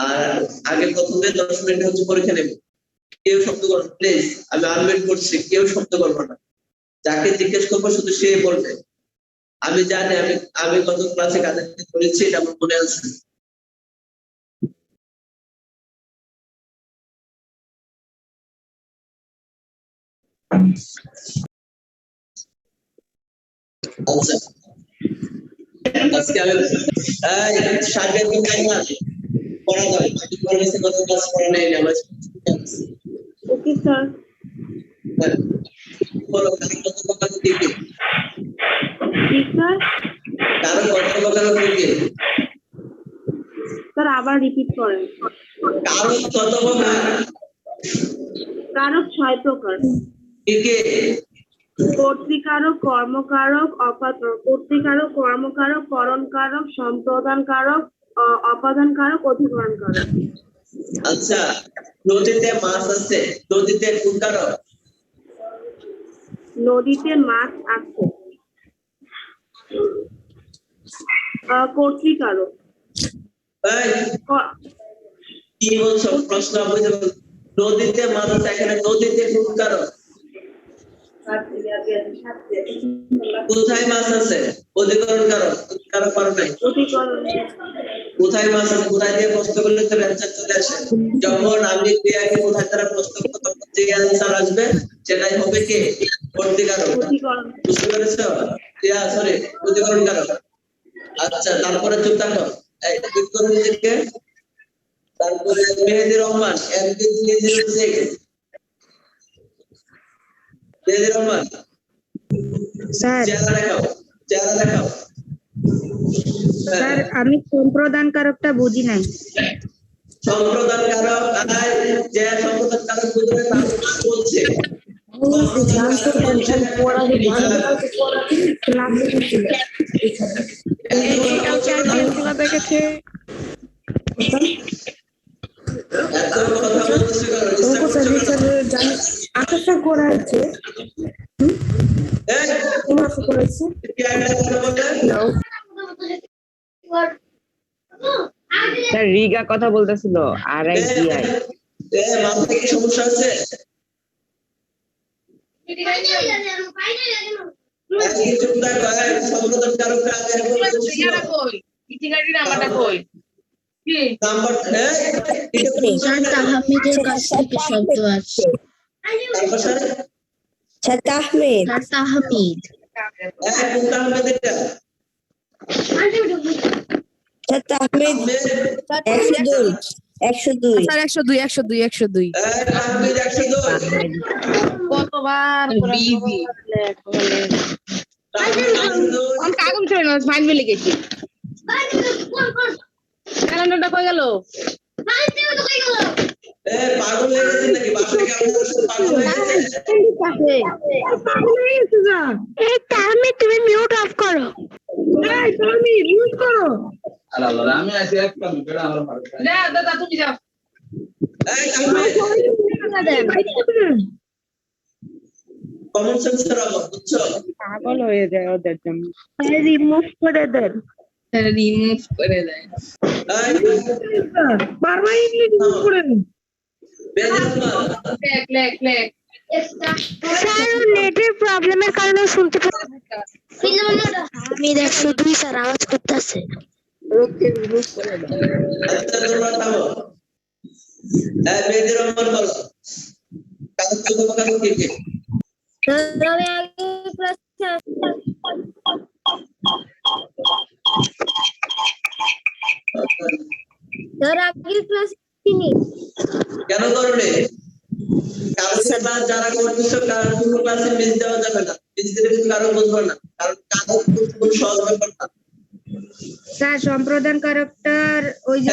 আর আগে প্রথমে 10 মিনিট হচ্ছে পরীক্ষা নেব কেউ শব্দ করবে প্লিজ আমি আনমিউট করছি কেউ শব্দ করবে না যাকে জিজ্ঞেস করবো শুধু সে বলবে আমি জানি আমি গত ক্লাসে কাদেরকে করেছি এটা আমার মনে আছে আচ্ছা আজকে আমি সাগর টাইম আছে পড়া যাবে বাকি পড়া গত ক্লাস পড়া নেই আমার ওকে স্যার বলো কারো কত প্রকার দিকে ঠিক স্যার কারো কত প্রকার দিকে স্যার আবার রিপিট করেন কারো কত প্রকার কারক 6 প্রকার দিকে কর্তৃকারক কর্মকারক কর্তৃকারক কর্মকারক করণকারক সম্প্রদানকারক অপাদানকারক অধিকরণকারক আচ্ছা নদীতে মাছ আছে নদীতে কোন কারক নদীতে মাছ আছে কর্তৃকারক কি বলছো প্রশ্ন বুঝে নদীতে মাছ আছে এখানে নদীতে কোন কারক কোথায় মাছ আছে অধিকরণ কারক কারক পারো নাই কোথায় মাছ আছে কোথায় দিয়ে প্রশ্ন করলে তো অ্যানসার চলে আসে যখন আমি ক্রিয়াকে কোথায় দ্বারা প্রশ্ন করব তখন যে অ্যানসার আসবে সেটাই হবে কি অধিকরণ বুঝতে পেরেছো ক্রিয়া সরি অধিকরণ কারক আচ্ছা তারপরে চুপ থাকো এই অধিকরণ থেকে তারপরে মেহেদি রহমান এমপি 006 মেহেদি রহমান স্যার চেহারা দেখাও স্যার আমি সম্প্রদান কারকটা বুঝি নাই সম্প্রদান কারক যে সম্প্রদান কারক বুঝবে তা বলছে আকাশটা করা আছে স্যার রিগা কথা বলতেছিল আর এক জিআই মাথায় কি সমস্যা আছে সম্প্রদান কারকটা স্যার তাহমিদের কাছ থেকে শব্দ আসছে sir Tahmid sir Tahmid sir Tahmid 102 sir 102 কতবার কাগজ ছিল না ফাইন বেলে গেছি ক্যালেন্ডারটা কই গেল পাগল হয়ে গেছে নাকি বাসায় পাগল হয়ে গেছে তাহমিদ তুমি মিউট অফ করো তাহমিদ মিউট করো আল্লাহ আমি আছি এক কাম করে আমার মার না দাদা তুমি যাও কমন সেন্স রাখো বুঝছো পাগল হয়ে যায় ওদের জন্য রিমুভ করে দেন রিমুভ করে দেয় বারবার ইংলিশ ইউজ করে দেন বেজন্মা লেখ স্যার নেটের প্রবলেমের কারণে শুনতে পাচ্ছি আমি দেখ শুধুই স্যার আওয়াজ করতেছে আচ্ছা তোমরা থামো মেহেদি রহমান বলো কারো কি কি স্যার আগের ক্লাস চিনি কেন করোনি কালকে ক্লাস যারা করতেছো কারণ কোনো ক্লাসে মিস দেওয়া যাবে না মিস দিলে কিন্তু কারো বুঝবে না কারণ কারো খুব সহজ ব্যাপার না স্যার সম্প্রদান কারকটার ওই যে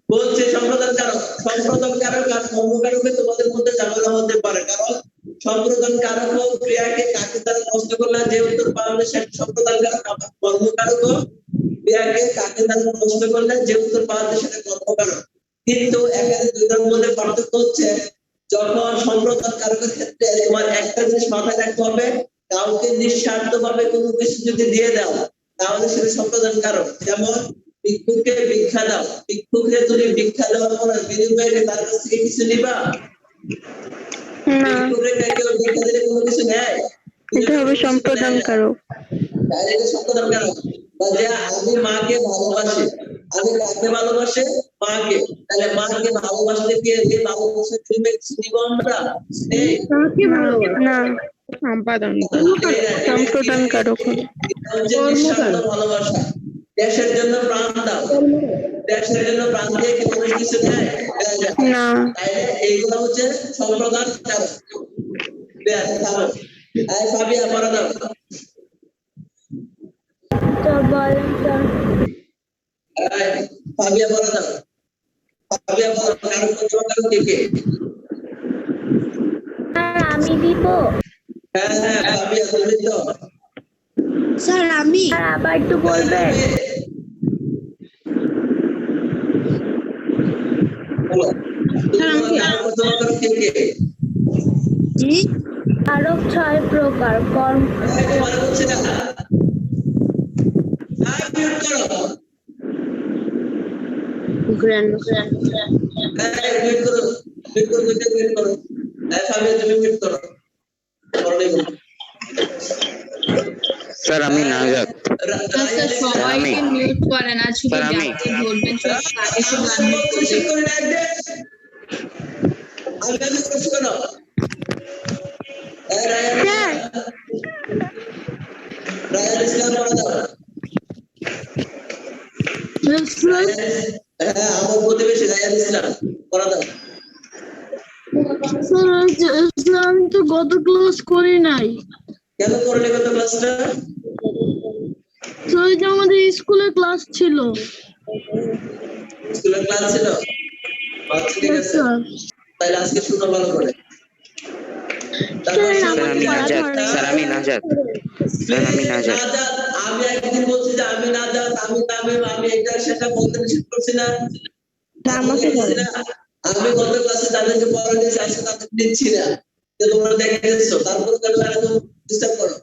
বলছে সম্প্রদান কারক আর সম্প্রকারকে তোমাদের মধ্যে ঝামেলা হতে পারে কারণ সম্প্রদান কারক ও ক্রিয়াকে কাকে দ্বারা নষ্ট করলে যে উত্তর পাওয়া যাবে সেটা সম্প্রদান কারক আবার কর্মকারক ও ক্রিয়াকে কাকে দ্বারা নষ্ট করলে যে উত্তর পাওয়া যাবে সেটা কর্মকারক কিন্তু এখানে দুইটার মধ্যে পার্থক্য হচ্ছে যখন সম্প্রদান কারকের ক্ষেত্রে তোমার একটা জিনিস মাথায় রাখতে হবে কাউকে নিঃস্বার্থভাবে কোনো কিছু যদি দিয়ে দাও তাহলে সেটা সম্প্রদান কারক যেমন ভিক্ষুকে ভিক্ষা দাও ভিক্ষুকে তুমি ভিক্ষা দেওয়ার পরে বিনিময়ে তার কাছ থেকে কিছু নিবা ভিক্ষুকে কেউ ভিক্ষা দিলে কোনো কিছু নেয় এটা হবে সম্প্রদান কারক তাহলে এটা সম্প্রদান কারক বা যে আমি মাকে ভালোবাসি আমি কাকে ভালোবাসে মাকে তাহলে মাকে ভালোবাসতে গিয়ে যে ভালোবাসে তুমি কিছু নিব আমরা না সম্পাদন সম্প্রদান কারক ভালোবাসা দেশের জন্য প্রাণ দাও দেশের জন্য প্রাণ দিয়ে কি মানুষ কিছু নেয় না তাইলে এইগুলো হচ্ছে সম্প্রদান কারক সাবিয়া পড়া দাও তো বলেন স্যার সাবিয়া পড়া দাও সাবিয়া পড়া কারণ কারণ কে আমি দিব হ্যাঁ সাবিয়া তুমি তো স্যার আমি আবার একটু বলবেন বলো কে জি কারক 6 প্রকার কর্ম তোমার হচ্ছে না গ্র্যান্ড স্যার আমি নাজাত স্যার সবাইকে মিউট করেন আর শুধু যাকে বলবেন তাকে শুধু আনমিউট করে আমার প্রতিবেশী রায়ান ইসলাম পড়া দাও স্যার আমি তো গত ক্লাস করি নাই কেন করলে কত ক্লাসটা স্যার যে আমাদের স্কুলে ক্লাস ছিল স্কুলের ক্লাস ছিল আচ্ছা ঠিক আছে তাহলে আজকে শুনো ভালো করে স্যার আমি নাজাত আমি একদিন বলছি যে আমি নাজাত আমি তামিম আমি এটা সেটা বলতে নিষেধ করছি না আমি গত ক্লাসে তাদেরকে পড়া দিয়েছি আজকে তাদের নিচ্ছি না যে তোমরা দেখে গেছো তারপরে কেন এরকম ডিস্টার্ব করো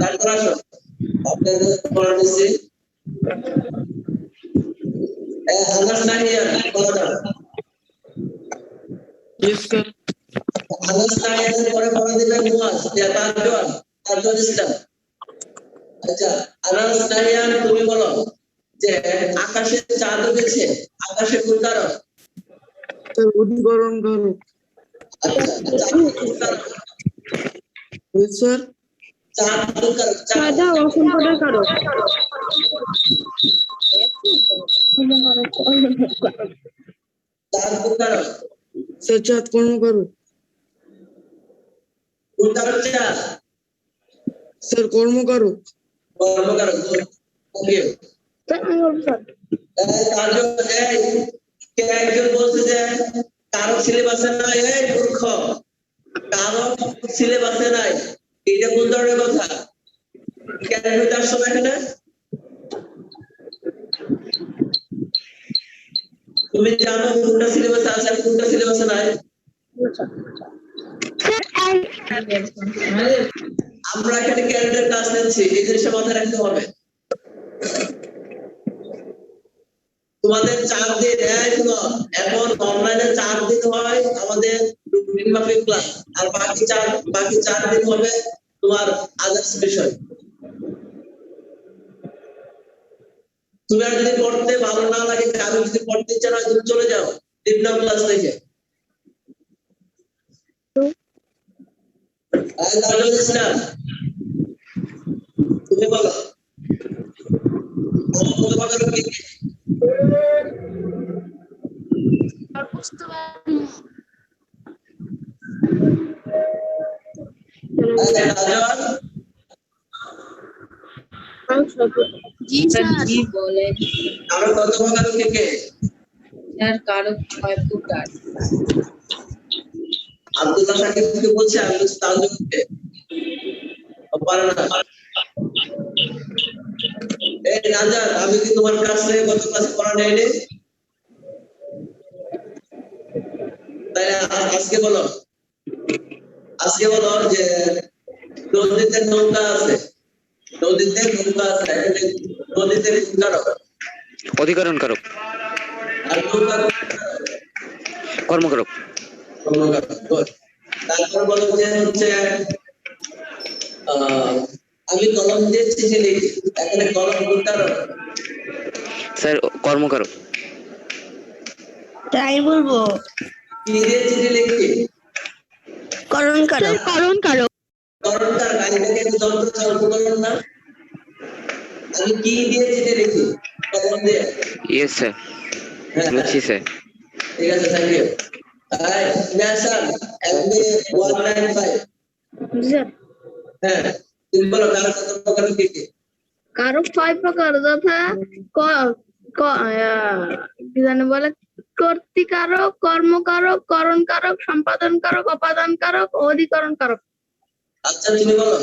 তারপর আসো আপনাদের পড়া দিচ্ছি আনাস নাহিয়ান পড়া দাও আনাস নাহিয়ানের পরে পড়া দিবে মুয়াজ তারজন ইসলাম আচ্ছা আনাস নাহিয়ান তুমি বলো যে আকাশে চাঁদ উঠেছে আকাশে কোন কারক উদ্গরণ কারক স্যার চাঁদ কোন কারক চাঁদ অসম্পদের কারক চাঁদ কোন কারক স্যার চাঁদ কর্মকারক কোন কারক চাঁদ স্যার কর্মকারক কর্মকারক ওকে তারজন কে একজন বলছে যে কারক সিলেবাসে নাই এই মূর্খ কারক সিলেবাসে নাই এটা কোন ধরনের কথা কেন হইতে আসছো না এখানে তুমি জানো কোনটা সিলেবাসে আছে আর কোনটা সিলেবাসে নাই আমরা এখানে ক্যালেন্ডার ক্লাস নিচ্ছি এই জিনিসটা মাথায় রাখতে হবে তোমাদের 4 দিন শুনো, এখন অনলাইনে 4 দিন হয় আমাদের রুটিন মাফিক ক্লাস, আর বাকি 4 দিন হবে তোমার আদার্স বিষয়। তুমি আর যদি পড়তে ভালো না লাগে, কারো যদি পড়তে ইচ্ছা না হয়, তুমি চলে যাও ডিপ্লোমা ক্লাস থেকে। তুমি বলো জি স্যার, জি বলেন। কারো কত প্রকার কে? স্যার কারক 6 প্রকার। আব্দুল্লাহ সাকিবকে বলছে, আমি বলছি তাজুদকে পারে না। এই রাজা, আমি কি তোমার কাছে গত ক্লাসে পড়া নেইনি? তাই আজকে বলো যে নদীতে নৌকা আছে, নদীতে অধিকরণ কারক, আর নৌকা কর্মকারক। তারপর বলো যে হচ্ছে আমি কলম দিয়ে চিঠি লিখি, এখানে কলম কারক। স্যার কর্মকারক। তাই বলবো কি দিয়ে চিঠি লিখি? করণ কারক। করণকার গাড়িটাকে একটু যন্ত্র ছাড়া উপকরণ না? আমি কি দিয়ে চিঠি লিখি? কলম দিয়ে। ইয়েস স্যার, বুঝছি স্যার। ঠিক আছে, থ্যাংক ইউ। National MB 195। হ্যাঁ, তুমি বলো কারক কত প্রকার কি কি? কারক 6 প্রকার, যথা কি জানি বলে, কর্তৃকারক, কর্মকারক, করণকারক, সম্পাদনকারক, অপাদানকারক, অধিকরণ কারক। আচ্ছা, তুমি বলো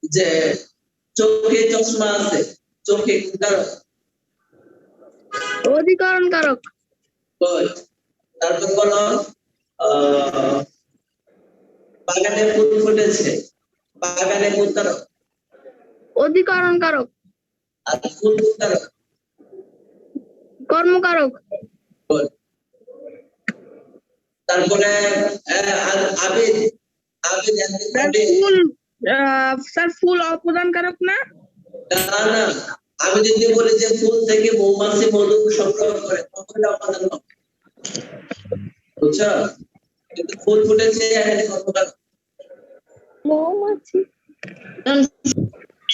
যে চোখে চশমা আছে, চোখে কারক? অধিকরণ কারক। তারপর বলো বাগানে ফুল ফুটেছে, বাগানে ফুল কারক? অধিকরণ কারক। আর ফুল কারক? কর্মকারক। তারপরে আবিদ স্যার ফুল অপ্রদান কারক না? না, আমি যদি বলি যে ফুল থেকে মৌমাছি মধু সংগ্রহ করে, তখন অপাদান হবে, বুঝছো? কিন্তু ফুল ফুটেছে এখানে কর্মকারক। মৌমাছি।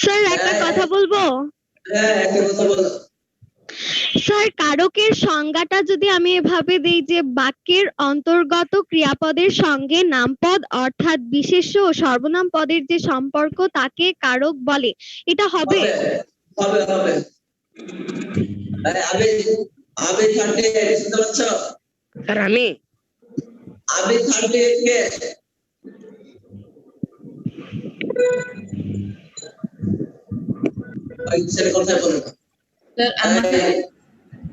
স্যার একটা কথা বলবো? হ্যাঁ, একটা কথা বলো। স্যার কারকের সংজ্ঞাটা যদি আমি এভাবে দেই যে বাক্যের অন্তর্গত ক্রিয়াপদের সঙ্গে নামপদ অর্থাৎ বিশেষ্য ও সর্বনাম পদের যে সম্পর্ক তাকে কারক বলে, এটা হবে? হবে। আবে 38 শুনতে পাচ্ছ? স্যার আমি আবে 38 কে? স্যার কথা বলো না। স্যার আমাদের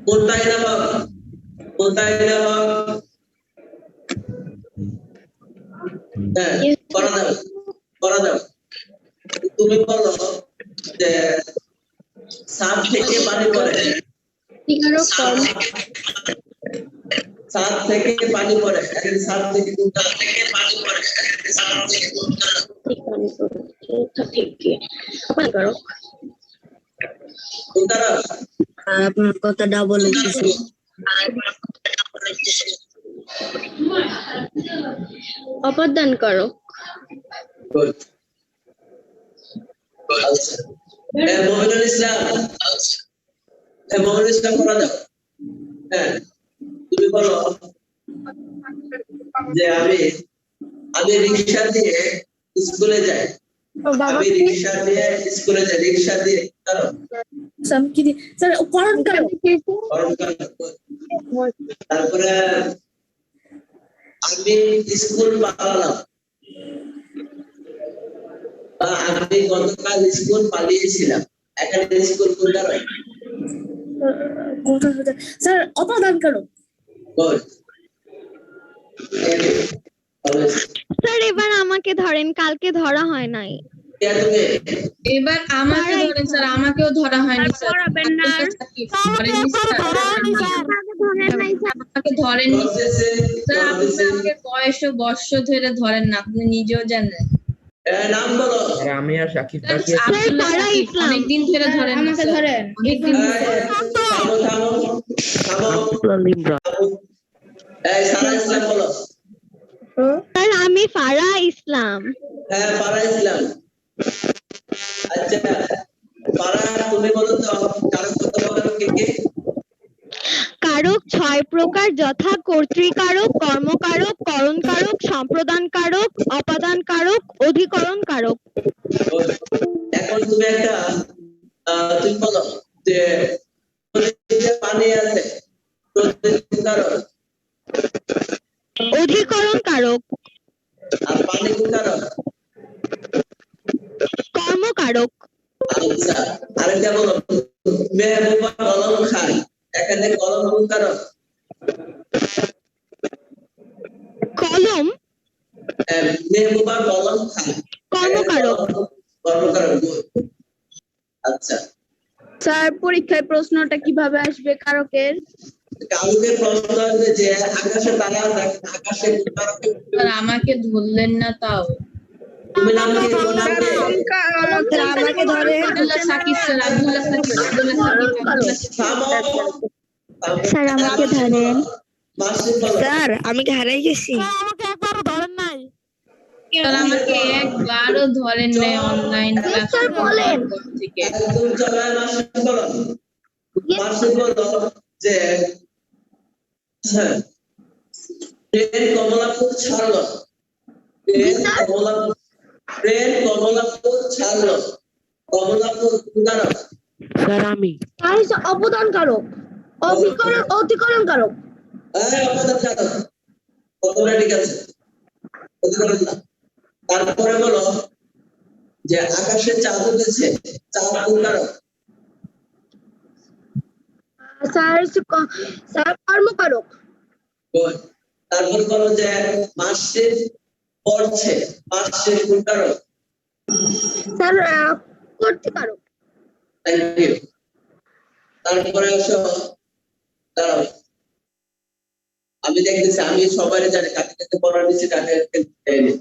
কোনটাই না করা দাও। তুমি বলো যে সাত থেকে পানি পড়ে, সাত থেকে পানি পড়ে, সাত থেকে আপনার কথাটা বলেছি। অপাদান কারক। মোহাম্মদুল ইসলাম করা যাও। হ্যাঁ, তুমি বলো যে আমি রিক্সা দিয়ে স্কুলে যাই, রিক্সা দিয়ে কারণ তারপরে আমি স্কুল পালালাম, আমি গতকাল স্কুল পালিয়েছিলাম, এখানে স্কুল কোনটা হয়? স্যার অপাদান কারক। স্যার এবার আমাকে ধরেন, কালকে ধরা হয় নাই। কে তুমি এবার আমাকে ধরেন স্যার, আমাকেও ধরা হয়নি স্যার। আমাকে ধরেননি স্যার, আপনি আমাকে কয়েকশ বর্ষ ধরে ধরেন না, আপনি নিজেও জানেন। নাম বলো। আর আমি আর সাকিব স্যার, বাকি আছি। আব্দুল্লাহ সাকিব অনেকদিন ধরে ধরেন না স্যার, অনেকদিন ধরে। থামো থামো থামো। এই সারা ইসলাম বলো। স্যার আমি ফারা ইসলাম। হ্যাঁ পারা ইসলাম। আচ্ছা পারা তুমি বলো তো কারক কত প্রকার কে কে? কারক 6 প্রকার যথা কর্তৃকারক, কর্মকারক, করণকারক, সম্প্রদান কারক, অপাদান কারক, অধিকরণ কারক। এখন তুমি একটা তুমি বলো যে নদীতে পানি আছে প্রতিদিন কারক অধিকরণ কারক, আর পানি কোন কারক? কর্মকারক। আচ্ছা আরেকটা বলো মেহবুবা কলম খান, এখানে কলম কোন কারক? কলম মেহবুবা কলম খান কর্মকারক। কর্মকারক। আচ্ছা স্যার পরীক্ষায় প্রশ্নটা কিভাবে আসবে কারকের? কালকের প্রশ্ন হচ্ছে যে আকাশে তারা আকাশে কোন কারকে? স্যার আমাকে ধরলেন না তাও। তুমি নাম কি? কোন নাম কি? আমাকে ধরে আব্দুল্লাহ সাকিব স্যার, আব্দুল্লাহ সাকিব, আব্দুল্লাহ সাকিব, আব্দুল্লাহ সাকিব। থামো। স্যার আমাকে ধরেন। মাসুদ বলো। স্যার আমি কি হারাই গেছি? স্যার আমাকে একবারও ধরেন নাই অনলাইন ক্লাস থেকে। একদম চলায় মাসুদ বলো। মাসুদ বলো যে ট্রেন কমলাপুর ছাড়লো, ট্রেন কমলাপুর ছাড়লো, কমলাপুর কোন কারক? স্যার আমি অবদান কারক, অধিকরণ কারক। অবদান কারক। কতটা ঠিক আছে? অধিকরণ না। তারপরে বলো যে আকাশে চাঁদ উঠেছে, চাঁদ কোন কারক? স্যার কর্মকারক। Good. তারপর বলো যে মাসে পড়ছে, মাসে কোন কারক? স্যার কর্তৃকারক। Thank you. তারপরে আসো দাঁড়াও, আমি দেখতেছি আমি সবাই জানি কাকে কাকে পড়া দিচ্ছি কাকে দেয়নি।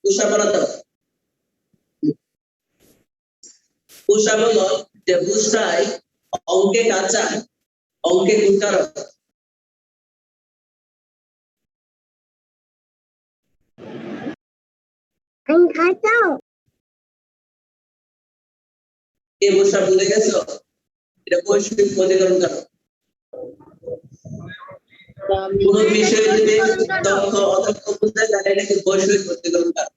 উষা বলো তো। উষা বলো যে বুসাই অঙ্কে কাঁচা, অঙ্কে কোন কারক? এই বুসা ভুলে গেছো? এটা বৈশ্বিক অধিকরণ কারক। কোন বিষয়ে যদি দক্ষ অদক্ষ বুঝতে তাহলে এটাকে বৈশ্বিক অধিকরণ কারক।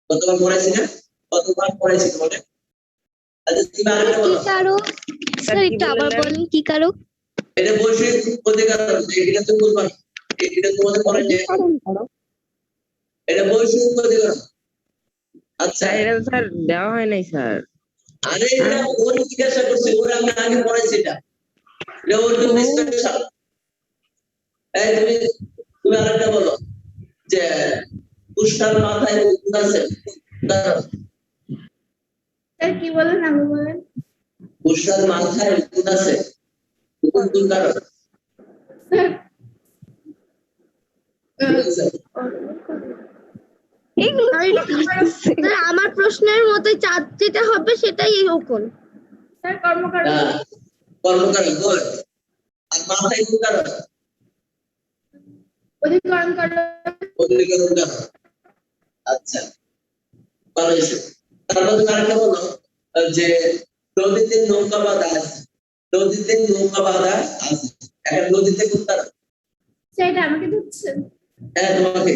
কতবার পড়াইছি না? কতবার পড়াইছি তোমাকে? আচ্ছা তুমি আরেকটা বলো। স্যার একটু আবার বলেন কি কারক? এটা বৈশ্বিক অধিকরণ, এটা তো বলবা না, এটা তোমাদের পড়াই যে এটা বৈশ্বিক অধিকরণ। আচ্ছা এটা স্যার দেওয়া হয় নাই স্যার। আরে এটা ওর জিজ্ঞাসা করছে, ওরা আমি আগে পড়াইছি এটা, এটা ওর জন্য স্পেশাল। এই তুমি তুমি আরেকটা বলো যে পুষ্টার মাথায় কোন আছে? স্যার কি বলেন? আমি বলেন। পুষ্টার মাথায় কোন আছে? কোন কারক? আমার প্রশ্নের মতে চাঁদ যেটা হবে সেটাই কোন? স্যার কর্মকারক। কর্মকারক। গুড। আর মাথায় কোন কারক? অধিকরণ কারক। অধিকরণ কারক। আচ্ছা ভালো হয়েছে। তারপর তুমি আরেকটা বলো যে নদীতে নৌকা বাঁধা আছে, নদীতে নৌকা বাঁধা আছে, এখন নদীতে কোন কারক? সেটা আমাকে দিচ্ছেন। হ্যাঁ তোমাকে।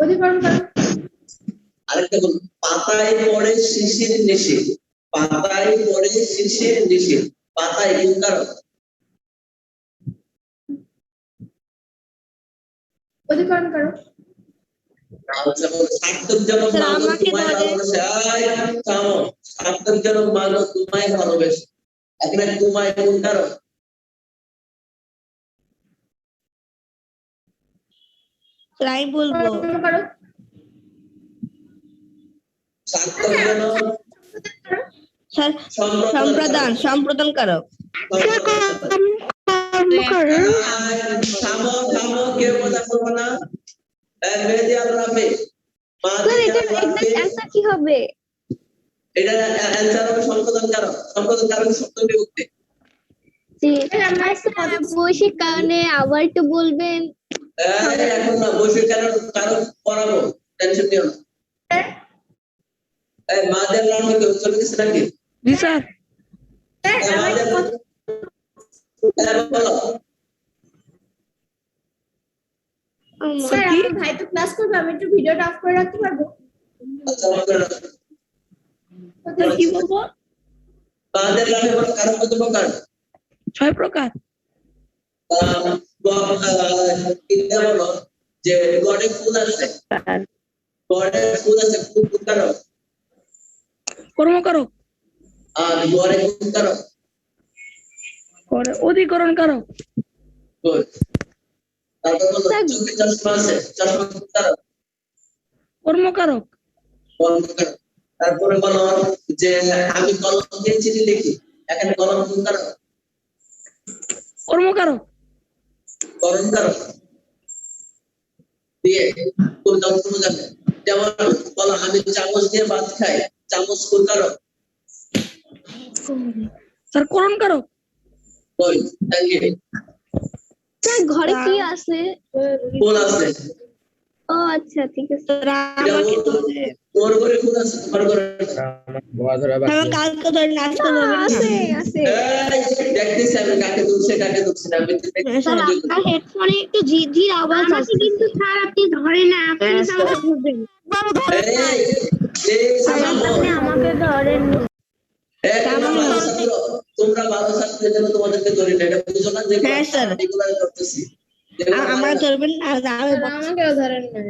অধিকরণ কারক। আরেকটা বলো পাতায় পড়ে শিশির নিশির, পাতায় পড়ে শিশির নিশির, পাতায় কোন কারক? অধিকরণ কারক। আচ্ছা বলো সার্থকজনক মাগো তোমায় ভালোবাসে। থামো। সার্থকজনক মাগো তোমায় ভালোবাসে, এখানে তোমায় কোন কারক? আমি বলবো কর্মকারক স্যার সম্প্রদান কারক থামো থামো কেউ কথা বলবো না মেহেদি আল রাফি স্যার এটার এক্সাক্ট অ্যানসার কি হবে? এটা অ্যানসার হবে সম্পাদন কারক শব্দ বিভক্তি জি আমার স্যার বৈশ্বিক কারণে আবার একটু বলবেন। এখন না বৈশ্বিক কারণ পড়াবো টেনশন নিও না মাদের নাম চলে গেছে নাকি জি স্যার বলো স্যার আমার ভাই তো ক্লাস করবে, আমি একটু ভিডিওটা অফ করে রাখতে পারবো? আচ্ছা অফ করে রাখো। কি বলবো? মাদের নামে বলো কারণ কত প্রকার 6 প্রকার। এটা বলো যে গড়ে ফুল আছে ফুল কারক কর্মকারক আর গড়ে ফুল কারক অধিকরণ কারক গুড তারপর বলো চোখে চশমা আছে চশমা ফুল কারক কর্মকারক তারপরে বলো যে আমি কলম দিয়ে চিঠি লিখি এখানে কলম ফুল কারক কর্মকারক করণ কারক দিয়ে কোন দাম কোনো যাবে যেমন বলো আমি চামচ দিয়ে ভাত খাই চামচ ফুল কারক স্যার করণ কারক বল থ্যাংক ইউ স্যার ঘরে কি আছে? ফুল আছে ও আচ্ছা ঠিক আছে। তোর ঘরে ফুল আছে তোমার ঘরে কালকে ধরে নাচতে যাবে আছে আছে দেখতেছি আমি কাকে দুলছে আমি স্যার আপনার হেডফোনে একটু ঝিরঝির আওয়াজ আসছে কিন্তু স্যার আপনি ধরে না, আপনি তাহলে বুঝবেন। আপনি আমাকে ধরেন। তোমরা ভালো ছাত্রের জন্য তোমাদেরকে ধরে না এটা বুঝো না যে হ্যাঁ স্যার রেগুলার করতেছি আমরা ধরবেন না আমাকেও ধরেন না।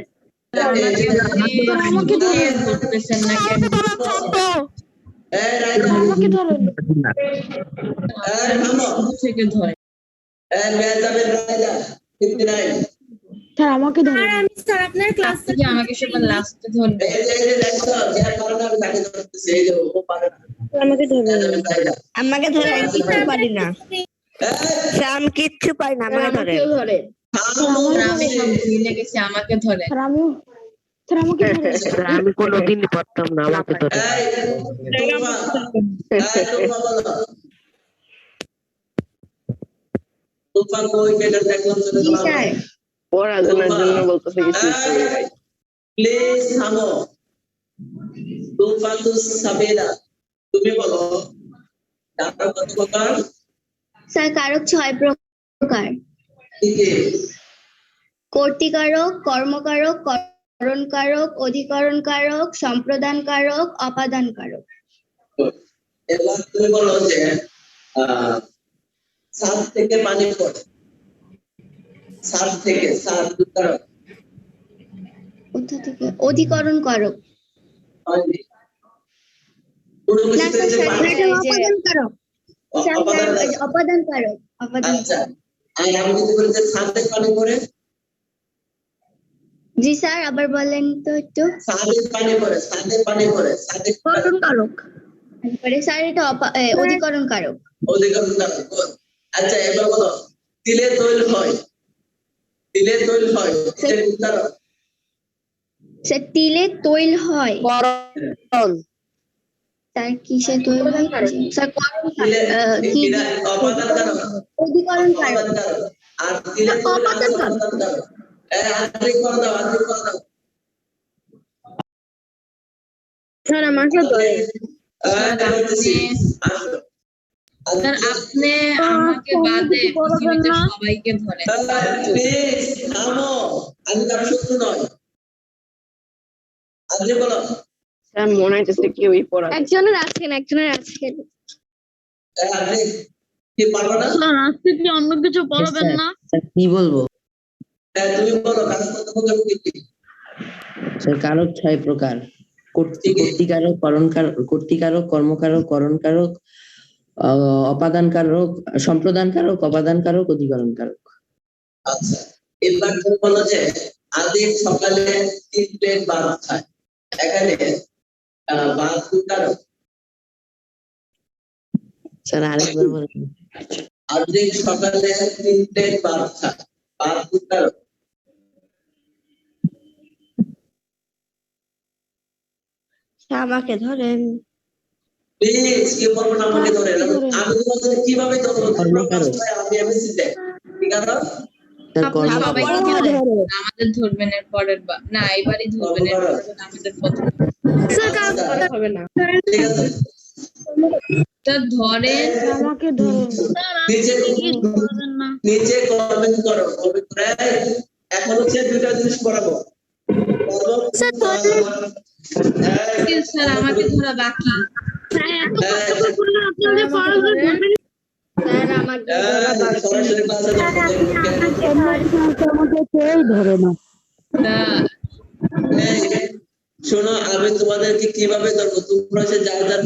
আমাকে ধরতেছেন না কেন? আমাকে ধরেন থেকে ধরে স্যার আমাকে ধরেন। আমি স্যার আপনার ক্লাস থেকে আমাকে সবার লাস্টে ধরবে। আমাকে ধরে আমাকে ধরে আমি কিচ্ছু পারি না স্যার আমি কিচ্ছু পারি না আমাকে ধরে ধরেন। আমি সব ভুলে গেছি, আমাকে ধরে। স্যার আমিও স্যার আমাকে ধরেন। আমি কোনোদিন পারতাম না আমাকে ধরে পড়াশোনার জন্য বলতেছে কিছু প্লিজ থামো তুফান সাবেদা তুমি বলো কারক কত প্রকার? স্যার কারক 6 প্রকার। কি কি? কর্তৃকারক, কর্মকারক, করণ কারক, অধিকরণ কারক, সম্প্রদান কারক, অপাদান কারক। এবার তুমি বলো যে ছাদ থেকে পানি পড়ে ছাদ থেকে কারক কোথা থেকে? অধিকরণ কারক। না স্যার এটা অপাদান কারক। অপাদান কারক। অপাদান। আচ্ছা আর আমি যদি বলি যে ছাদ থেকে পানি পড়ে? জি স্যার আবার বলেন তো একটু। ছাদে পানি পড়ে করণ কারক। স্যার এটা অধিকরণ কারক। অধিকরণ কারক। আচ্ছা এবার বলো তিলে তৈল হয় কারক। স্যার তিলে তৈল হয়। করণ স্যার কিসে তৈল হয়? স্যার কি অপাদান কারক। অধিকরণ কারক। আর তিলে তৈল অপাদান কারক। আন্তরিক করে দাও স্যার আমাকে ধরে। স্যার আপনি আমাকে বাদে পৃথিবীতে সবাইকে ধরে। থামো আমি কারো শত্রু নয়। আপনি বলো স্যার মনে হচ্ছে কেউই পড়া একজনের আছেন আপনি কি পারবো না? স্যার আজকে কি অন্য কিছু পড়াবেন না? কি বলবো তুমি বলো কারো কত প্রকার কি? স্যার কারক 6 প্রকার। কর্তৃকারক, কর্তৃকারক, কর্মকারক, করণ কারক, অপাদান কারক, সম্প্রদান কারক, অপাদান কারক, অধিকরণ কারক। আচ্ছা এবার তুমি বলো যে আদিম সকালে 3 প্লেট ভাত খায়। এখানে ভাত কারক। স্যার আরেকবার বলেন। আদিম সকালে 3 প্লেট ভাত খায়। ভাত কারক। আমাকে ধরেন। প্লিজ কেউ বলবো না আমাকে ধরে আমি তোমাদের কিভাবে ধরবো কর্মকারক। আমি এমএসসি দেখ ঠিক আছে স্যার আপনি কর্মকারক। সবাইকে ধরেন আমাদের ধরবেন এর পরের বার না এবারই ধরবেন এর পরের বার আমাদের প্রথম স্যার কাউকে হবে না। ঠিক আছে স্যার ধরেন আমাকে ধরেন। নিচে নিচে কমেন্ট করো কমেন্ট করে এখন হচ্ছে দুটো জিনিস পড়াবো স্যার স্যার আমাকে ধরা বাকি স্যার এত কষ্ট করে আপনাদের পড়াশোনা করবেন। স্যার আমাকে সরাসরি ক্লাসে আমাকে কেউ ধরে না। শোনো আমি তোমাদেরকে কিভাবে ধরবো তোমরা যে যার যার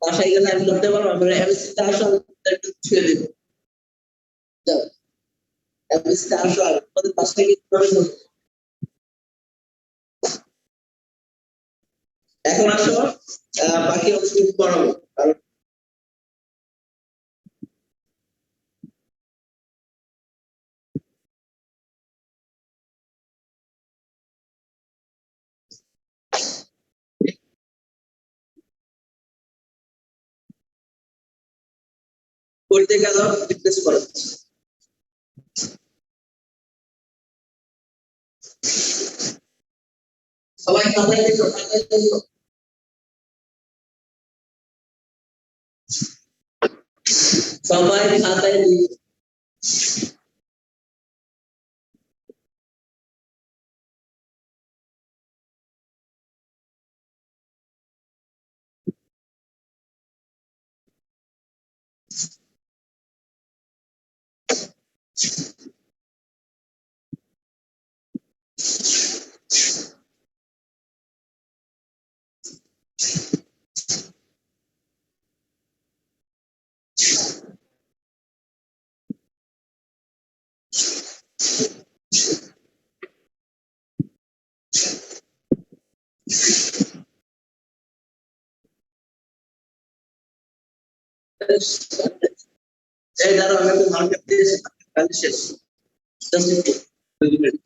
বাসায় গেলে আমি ধরতে পারবো আমরা এমএসসি তে আসো একটু ছুঁয়ে দেবো যাও এমএসসি তে আসো আর তোমাদের বাসায় গিয়ে কিভাবে ধরবো এখন আসো বাকি অংশ পড়াবো কারণ করতে গেল ফিটনেস করো সবাই খাতায় লিখো সবাই খাতায় লিখো এই দাঁড়াও আমি একটু মার্কেট দিয়েছি কাল শেষ জাস্ট একটু 2 মিনিট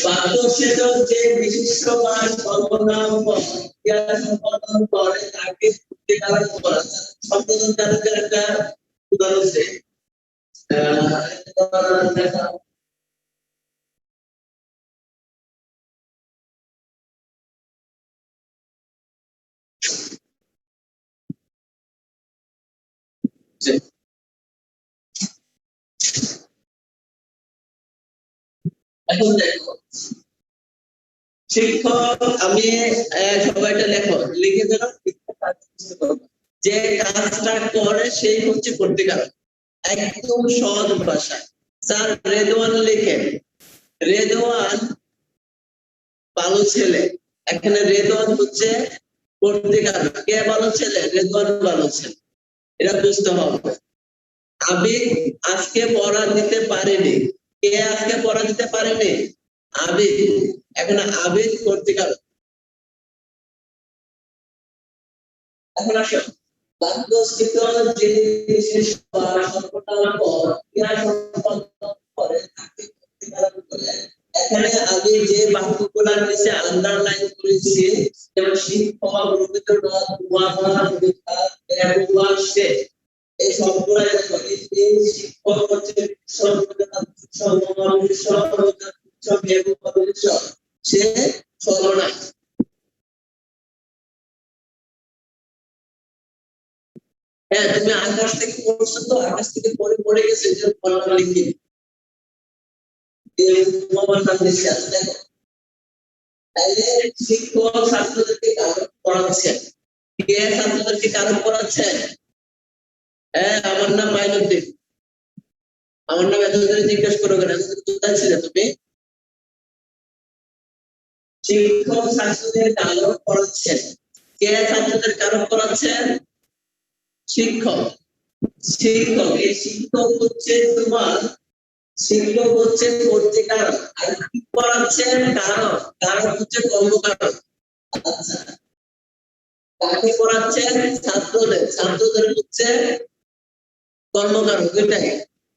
বাক্যচ্ছেদক যে বিশিষ্ট বা সর্বনাম ক্রিয়া সম্পাদন করে তাকে প্রতিকারক বলা হয়। সম্পাদন কারকের একটা উদাহরণ হচ্ছে এখন দেখো শিক্ষক আমি সবাইটা লেখো লিখে দেবো যে কাজটা করে সেই হচ্ছে প্রতিকারক একদম সহজ ভাষা স্যার রেদওয়ান লিখে রেদওয়ান ভালো ছেলে এখানে রেদওয়ান হচ্ছে প্রতিকারক কে ভালো ছেলে রেদওয়ান ভালো ছেলে এটা বুঝতে হবে আবিদ আজকে পড়া দিতে পারেনি কে আজকে পড়া দিতে পারেনি আবিদ এখন আবিদ প্রতিকারক এখন আসো বাক্যস্থিত যে বিশেষ বা সম্পূর্ণ পদ ক্রিয়া সম্পাদন করে তাকে প্রতিকারক বলে এখানে আমি যে বাক্যগুলো নিচে আন্ডারলাইন করেছি যেমন শিক্ষক রবীন্দ্রনাথ সে এই সবগুলো শিক্ষক হচ্ছে সে ছলনা হ্যাঁ তুমি আকাশ থেকে পড়ছো তো আকাশ থেকে পড়ে পড়ে গেছে যে ফলটা লিখি শিক্ষক ছাত্রদেরকে কারক পড়াচ্ছেন কে ছাত্রদেরকে কারক পড়াচ্ছেন হ্যাঁ আমার নাম মাইনুদ্দিন আমার নাম এতদিন জিজ্ঞেস করো কেন কোথায় ছিলে তুমি শিক্ষক ছাত্রদের কারক পড়াচ্ছেন কে ছাত্রদের কারক পড়াচ্ছেন শিক্ষক শিক্ষক এই শিক্ষক হচ্ছে তোমার শিক্ষক হচ্ছে প্রতিকারক আর কি পড়াচ্ছেন কারক কারক হচ্ছে কর্মকারক আচ্ছা কাকে পড়াচ্ছেন ছাত্রদের ছাত্রদের হচ্ছে কর্মকারক দুইটাই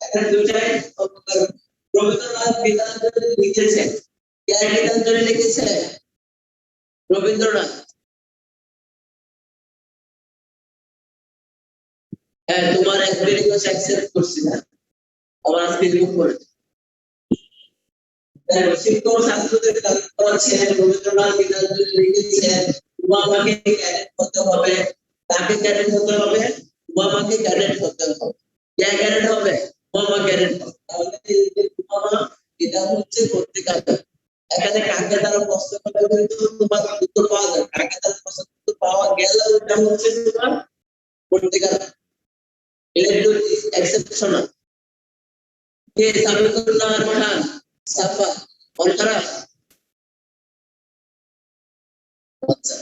এখানে দুইটাই কর্মকারক রবীন্দ্রনাথ গীতাঞ্জলি লিখেছেন কে গীতাঞ্জলি লিখেছে রবীন্দ্রনাথ হ্যাঁ তোমার এক রিকোয়েস্ট অ্যাকসেপ্ট করছি না আবার আজকে রিমুভ করে শিক্ষক ছাত্রদের কারক পড়াচ্ছেন রবীন্দ্রনাথ গীতাঞ্জলি লিখেছেন আমাকে ক্যাডেট হতে হবে তাকে ক্যাডেট হতে হবে, উমামাকে ক্যাডেট হতে হবে। কে ক্যাডেট হবে? উমামা ক্যাডেট হবে। তাহলে এই যে উমামা এটা হচ্ছে পত্রিকাটা। এখানে কাকে দ্বারা প্রশ্ন করলে কিন্তু তোমার উত্তর পাওয়া যায়, কাকে দ্বারা প্রশ্ন উত্তর পাওয়া গেলে ওটা হচ্ছে তোমার পত্রিকাটা। এটা এক্সেপশনাল। কে সাবিকুল্লাহ খান সাফা অন্তরা। আচ্ছা,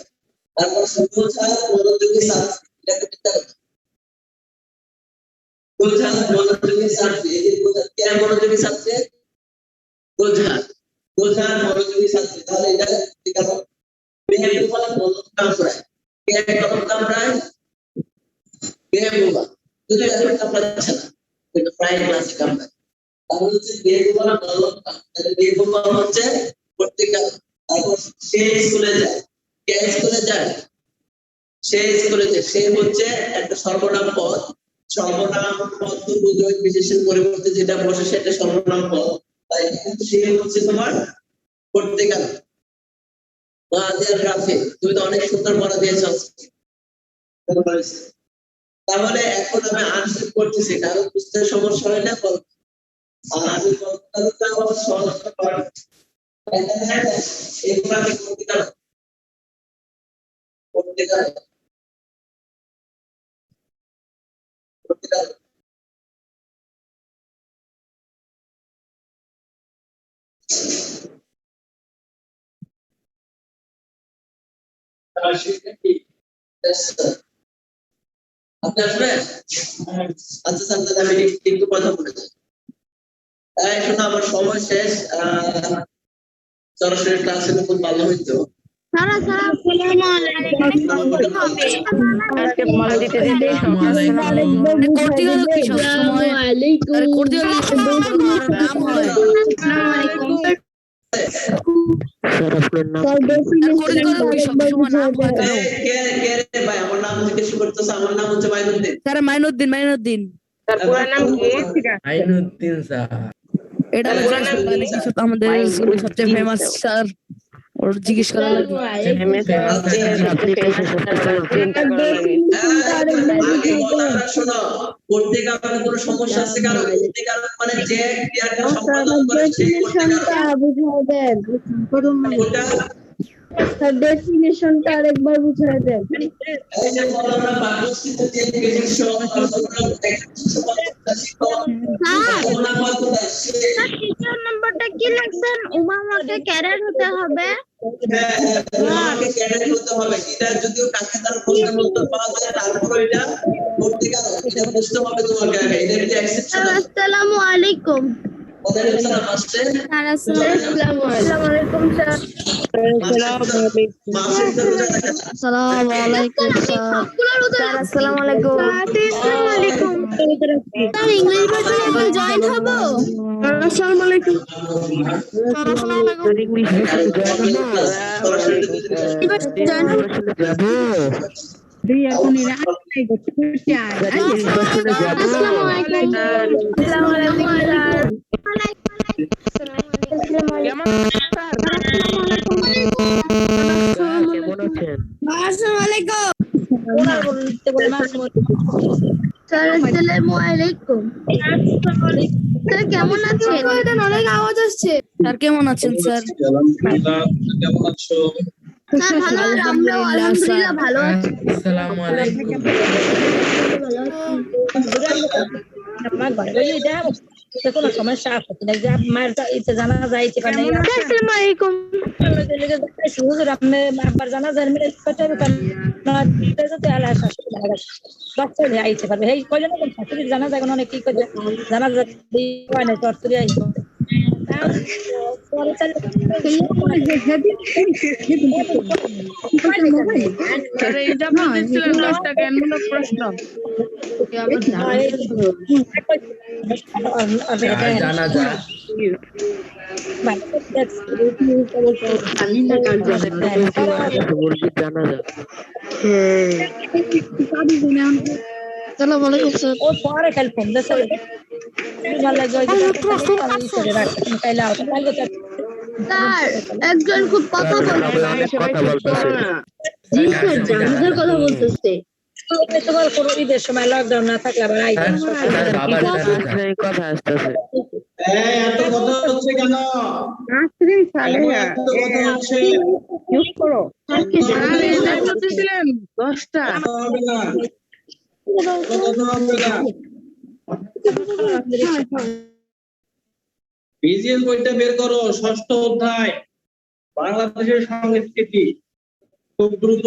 তারপর সুবহান মনোযোগী ছাত্র, এটা করতে হবে। সুবহান মনোযোগী ছাত্র, এই যে কে মনোযোগী ছাত্র? সুবহান মনোযোগী ছাত্র। তাহলে এটা ঠিক আছে। মেহবুবা কলম কামড়ায়। কে কলম কামড়ায়? মেহবুবা। যদি এখন কামড়াচ্ছে না, কিন্তু প্রায় ক্লাসে কামড়ায়। তাহলে হচ্ছে মেহবুবা কলম কামড়ায়। তাহলে মেহবুবা হচ্ছে পত্রিকা। তারপর সে স্কুলে যায়। কে স্কুলে যায়? সে স্কুলে যায়। সে হচ্ছে একটা সর্বনাম পদ। সর্বনাম পদ তো বুঝোই, বিশেষণ পরিবর্তে যেটা বসে সেটা সর্বনাম পদ। তাই কিন্তু সে হচ্ছে তোমার পত্রিকা। রাফি, তুমি তো অনেক সুন্দর পড়া দিয়েছ। তাহলে এখন আমি আনসার করতেছি, কারণ বুঝতে সমস্যা হয় না। আর আমি সহজ করি। এগুলো আমি পত্রিকা আপনি আসবেন? আচ্ছা স্যার, তাহলে আমি একটু কথা বলে যাই। এখন আমার সময় শেষ। সরাসরি ক্লাসে খুব ভালো হইতো। আজকে মজা দিতে দিতে ভাই আমার নাম জিজ্ঞেস করতেছে। আমার নাম হচ্ছে মাইনুদ্দিন। স্যার মাইনুদ্দিন। তার পুরো নাম কি? আইনুদ্দিন স্যার। এটা আমাদের স্কুলের সবচেয়ে ফেমাস স্যার। ওর জিজ্ঞেস করা লাগবে। শোনো, পত্রিকা কোনো সমস্যা আছে কারণ পত্রিকা মানে যে ক্রিয়াটা সম্পাদন করে সেই পত্রিকা। ডেফিনিশনটা আরেকবার বুঝিয়ে দেন। এই যে আমরা পাঠ্যসূচিতে যে বিশেষণ নাম্বারটা কি লিখছেন? উমামাকে ক্যাডেট হতে হবে। উমামাকে ক্যাডেট হতে হবে। এটা যদিও কাকে তার প্রশ্নের উত্তর পাওয়া যায়, তারপর এটা পত্রিকা এটা বুঝতে হবে তোমাকে আগে। এটা একটা এক্সেপশন। আসসালামু আলাইকুম। ওয়ালাইকুম সালাম। আসছে। আসসালামু আলাইকুম স্যার। আসসালামু আলাইকুম স্যার। আসসালামু আলাইকুম। আসসালামু আলাইকুম। স্যার ইংলিশ ভার্সনে এখন জয়েন হব? আসসালামু আলাইকুম। ইংলিশ জয়েন হব? এখনই না। আসসালামু আলাইকুম। আসসালামু আলাইকুম স্যার। কেমন আছেন? আসসালামু আলাইকুম। স্যার আসসালামু আলাইকুম। স্যার কেমন আছেন? অনেক আওয়াজ আসছে। স্যার কেমন আছেন স্যার? কেমন আছো? স্যার ভালো, আমরা আলহামদুলিল্লাহ ভালো আছি। আসসালামু আলাইকুম। কোনো সমস্যা আছে কিনা যে মায়ের জানা যায় আসসালামু আলাইকুম। আপনি একবার জানা যায় আইতে পারবে এই কইলে না জানা যায় অনেক কি করে জানা যায় না চট্টরি আইছে জানা যায়। আসসালামু আলাইকুম স্যার। ও পরে খেল ফোন দে স্যার স্যার একজন খুব কথা বলছে। জি স্যার জানাজার কথা বলতেছে। তোমার কোনো ঈদের সময় লকডাউন না থাকলে আবার আইডিয়া স্যার বাবার জানাজা কথা আসতেছে এত কথা হচ্ছে কেন নাসরিন সালেহা এত কথা হচ্ছে ইউজ করো দিছিলেন 10টা হবে না কথা হবে না বিজিএস বইটা বের করো 6ষ্ঠ অধ্যায় বাংলাদেশের সংস্কৃতি খুব দ্রুত